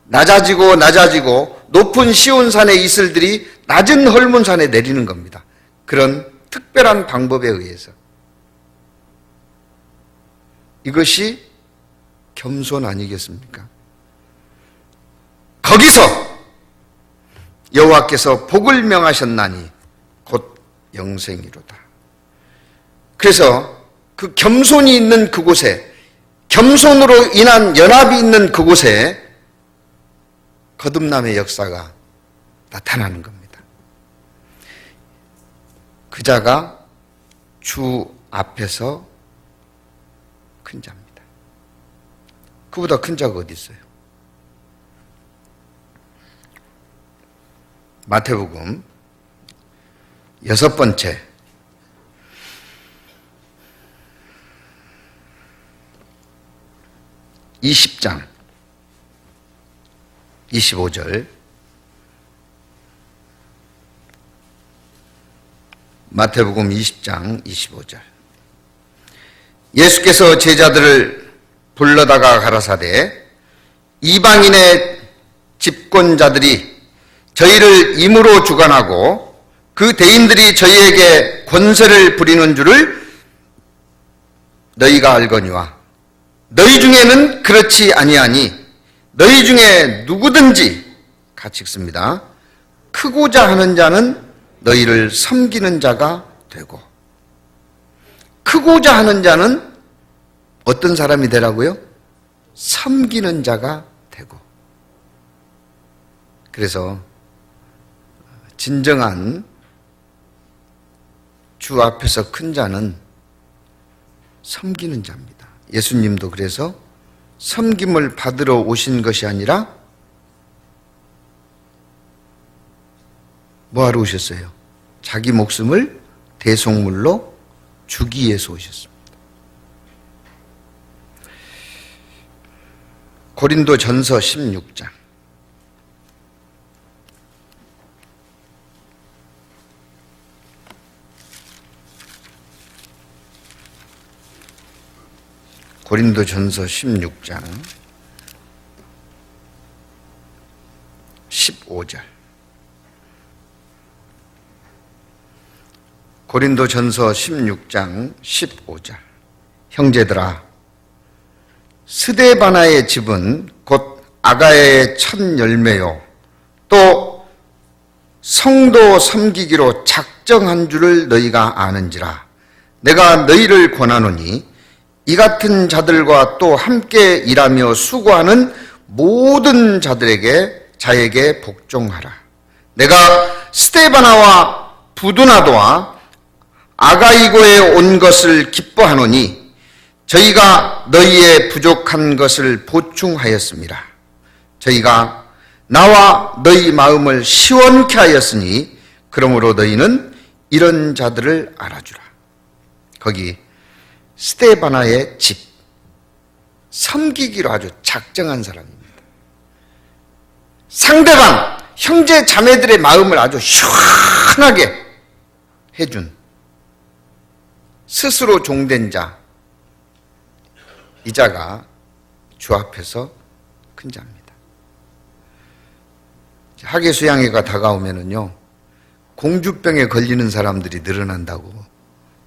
낮아지고 낮아지고 높은 시온산의 이슬들이 낮은 헐몬산에 내리는 겁니다. 그런 특별한 방법에 의해서. 이것이 겸손 아니겠습니까? 거기서 여호와께서 복을 명하셨나니 곧 영생이로다. 그래서 그 겸손이 있는 그곳에, 겸손으로 인한 연합이 있는 그곳에 거듭남의 역사가 나타나는 겁니다. 그 자가 주 앞에서 큰 자입니다. 그보다 큰 자가 어디 있어요? 마태복음 6번째 20장 25절, 마태복음 20장 25절. 예수께서 제자들을 불러다가 가라사대 이방인의 집권자들이 저희를 임으로 주관하고 그 대인들이 저희에게 권세를 부리는 줄을 너희가 알거니와 너희 중에는 그렇지 아니하니 너희 중에 누구든지, 같이 읽습니다. 크고자 하는 자는 너희를 섬기는 자가 되고. 크고자 하는 자는 어떤 사람이 되라고요? 섬기는 자가 되고. 그래서 진정한 주 앞에서 큰 자는 섬기는 자입니다. 예수님도 그래서 섬김을 받으러 오신 것이 아니라 뭐하러 오셨어요? 자기 목숨을 대속물로 주기 위해서 오셨습니다. 고린도전서 16장. 고린도전서 16장 15절. 고린도전서 16장 15절. 형제들아, 스데바나의 집은 곧 아가야의 첫 열매요 또 성도 섬기기로 작정한 줄을 너희가 아는지라. 내가 너희를 권하노니 이 같은 자들과 또 함께 일하며 수고하는 모든 자에게 복종하라. 내가 스데바나와 부두나도와 아가이고에 온 것을 기뻐하노니 저희가 너희의 부족한 것을 보충하였습니다. 저희가 나와 너희 마음을 시원케 하였으니 그러므로 너희는 이런 자들을 알아주라. 거기 스데바나의 집, 섬기기로 아주 작정한 사람입니다. 상대방, 형제 자매들의 마음을 아주 시원하게 해준 스스로 종된 자, 이 자가 주 앞에서 큰 자입니다. 학예수양회가 다가오면은요, 공주병에 걸리는 사람들이 늘어난다고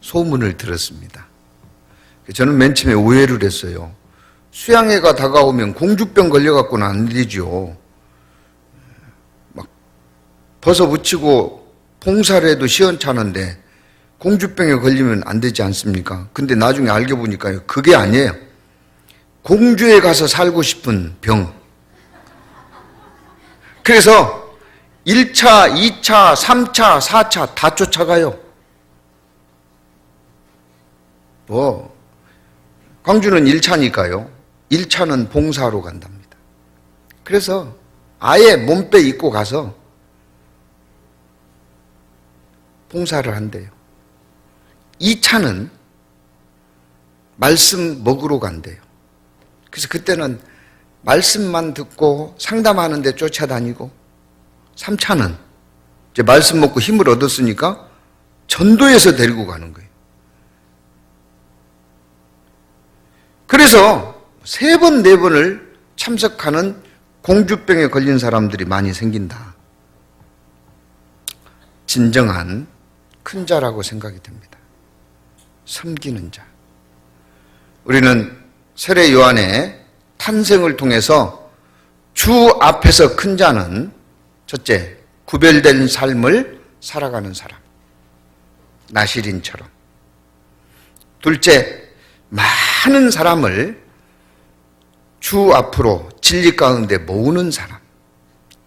소문을 들었습니다. 저는 맨 처음에 오해를 했어요. 수양회가 다가오면 공주병 걸려갖고는 안 되죠. 막 벗어붙이고 봉사를 해도 시원찮은데 공주병에 걸리면 안 되지 않습니까? 근데 나중에 알게 보니까요, 그게 아니에요. 공주에 가서 살고 싶은 병. 그래서 1차, 2차, 3차, 4차 다 쫓아가요. 광주는 1차니까요. 1차는 봉사로 간답니다. 그래서 아예 몸빼 입고 가서 봉사를 한대요. 2차는 말씀 먹으러 간대요. 그래서 그때는 말씀만 듣고 상담하는 데 쫓아다니고, 3차는 이제 말씀 먹고 힘을 얻었으니까 전도해서 데리고 가는 거예요. 그래서 3번, 4번을 참석하는 공주병에 걸린 사람들이 많이 생긴다. 진정한 큰 자라고 생각이 됩니다. 섬기는 자. 우리는 세례 요한의 탄생을 통해서 주 앞에서 큰 자는 첫째, 구별된 삶을 살아가는 사람, 나시린처럼. 둘째, 많은 사람을 주 앞으로 진리 가운데 모으는 사람,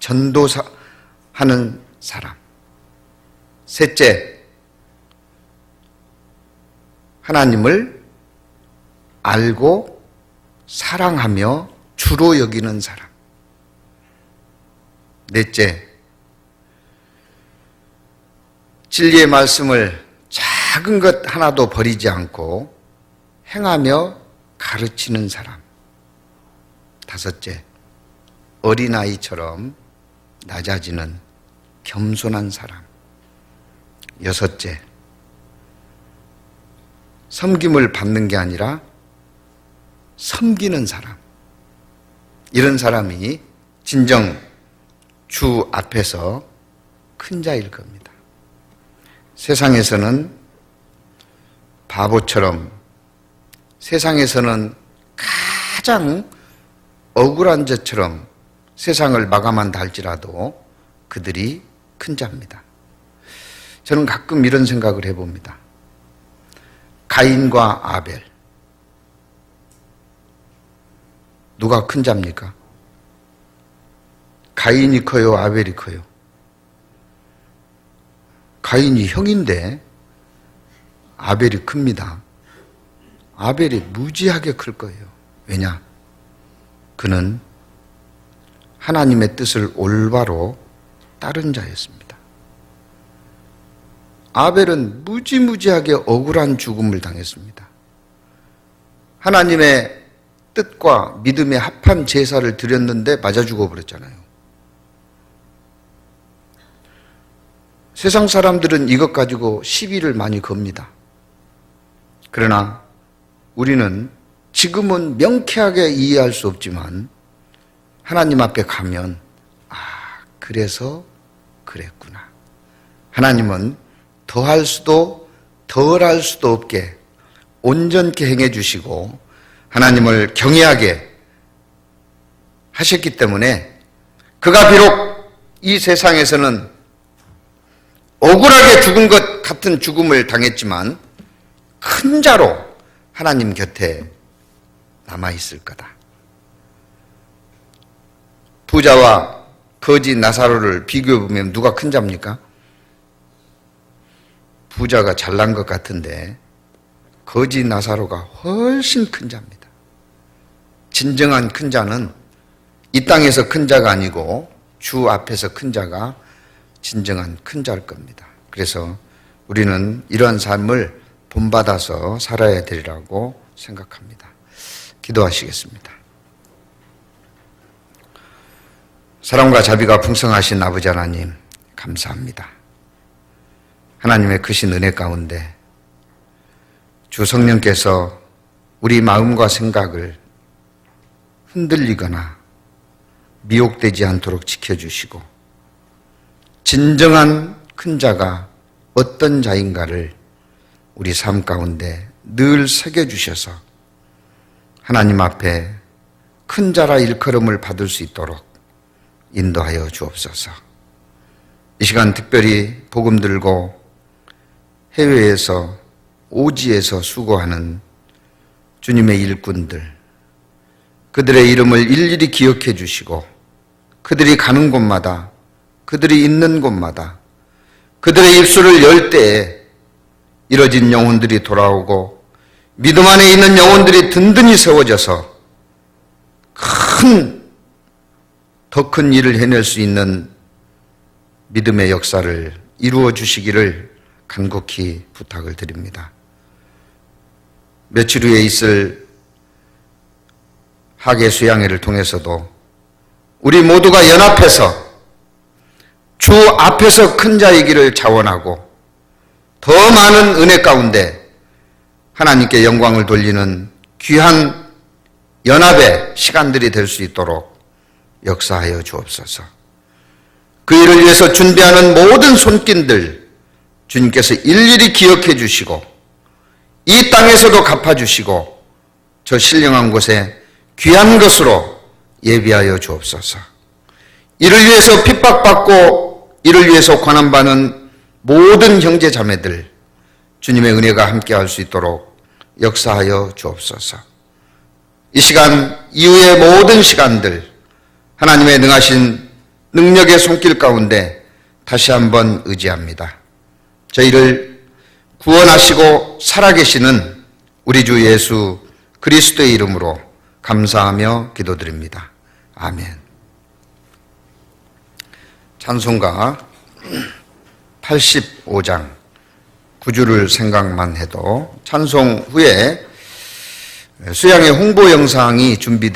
전도하는 사람. 셋째, 하나님을 알고 사랑하며 주로 여기는 사람. 넷째, 진리의 말씀을 작은 것 하나도 버리지 않고 행하며 가르치는 사람. 5째, 어린아이처럼 낮아지는 겸손한 사람. 6째, 섬김을 받는 게 아니라 섬기는 사람. 이런 사람이 진정 주 앞에서 큰 자일 겁니다. 세상에서는 바보처럼, 세상에서는 가장 억울한 자처럼 세상을 마감한다 할지라도 그들이 큰 자입니다. 저는 가끔 이런 생각을 해봅니다. 가인과 아벨, 누가 큰 자입니까? 가인이 커요, 아벨이 커요? 가인이 형인데 아벨이 큽니다. 아벨이 무지하게 클 거예요. 왜냐? 그는 하나님의 뜻을 올바로 따른 자였습니다. 아벨은 무지무지하게 억울한 죽음을 당했습니다. 하나님의 뜻과 믿음에 합한 제사를 드렸는데 맞아 죽어버렸잖아요. 세상 사람들은 이것 가지고 시비를 많이 겁니다. 그러나 우리는 지금은 명쾌하게 이해할 수 없지만 하나님 앞에 가면 그래서 그랬구나. 하나님은 더할 수도 덜할 수도 없게 온전케 행해 주시고 하나님을 경외하게 하셨기 때문에 그가 비록 이 세상에서는 억울하게 죽은 것 같은 죽음을 당했지만 큰 자로 하나님 곁에 남아있을 거다. 부자와 거지 나사로를 비교해보면 누가 큰 자입니까? 부자가 잘난 것 같은데 거지 나사로가 훨씬 큰 자입니다. 진정한 큰 자는 이 땅에서 큰 자가 아니고 주 앞에서 큰 자가 진정한 큰 자일 겁니다. 그래서 우리는 이러한 삶을 본받아서 살아야 되리라고 생각합니다. 기도하시겠습니다. 사랑과 자비가 풍성하신 아버지 하나님, 감사합니다. 하나님의 크신 은혜 가운데 주 성령께서 우리 마음과 생각을 흔들리거나 미혹되지 않도록 지켜주시고 진정한 큰 자가 어떤 자인가를 우리 삶 가운데 늘 새겨주셔서 하나님 앞에 큰 자라 일컬음을 받을 수 있도록 인도하여 주옵소서. 이 시간 특별히 복음 들고 해외에서 오지에서 수고하는 주님의 일꾼들, 그들의 이름을 일일이 기억해 주시고 그들이 가는 곳마다, 그들이 있는 곳마다 그들의 입술을 열 때에 이뤄진 영혼들이 돌아오고 믿음 안에 있는 영혼들이 든든히 세워져서 더 큰 일을 해낼 수 있는 믿음의 역사를 이루어 주시기를 간곡히 부탁을 드립니다. 며칠 후에 있을 하계 수양회를 통해서도 우리 모두가 연합해서 주 앞에서 큰 자이기를 자원하고 더 많은 은혜 가운데 하나님께 영광을 돌리는 귀한 연합의 시간들이 될 수 있도록 역사하여 주옵소서. 그 일을 위해서 준비하는 모든 손길들 주님께서 일일이 기억해 주시고 이 땅에서도 갚아주시고 저 신령한 곳에 귀한 것으로 예비하여 주옵소서. 이를 위해서 핍박받고 이를 위해서 고난받는 모든 형제 자매들 주님의 은혜가 함께할 수 있도록 역사하여 주옵소서. 이 시간 이후의 모든 시간들 하나님의 능하신 능력의 손길 가운데 다시 한번 의지합니다. 저희를 구원하시고 살아계시는 우리 주 예수 그리스도의 이름으로 감사하며 기도드립니다. 아멘. 찬송가 85장 9주를 생각만 해도 찬송 후에 수양의 홍보 영상이 준비되어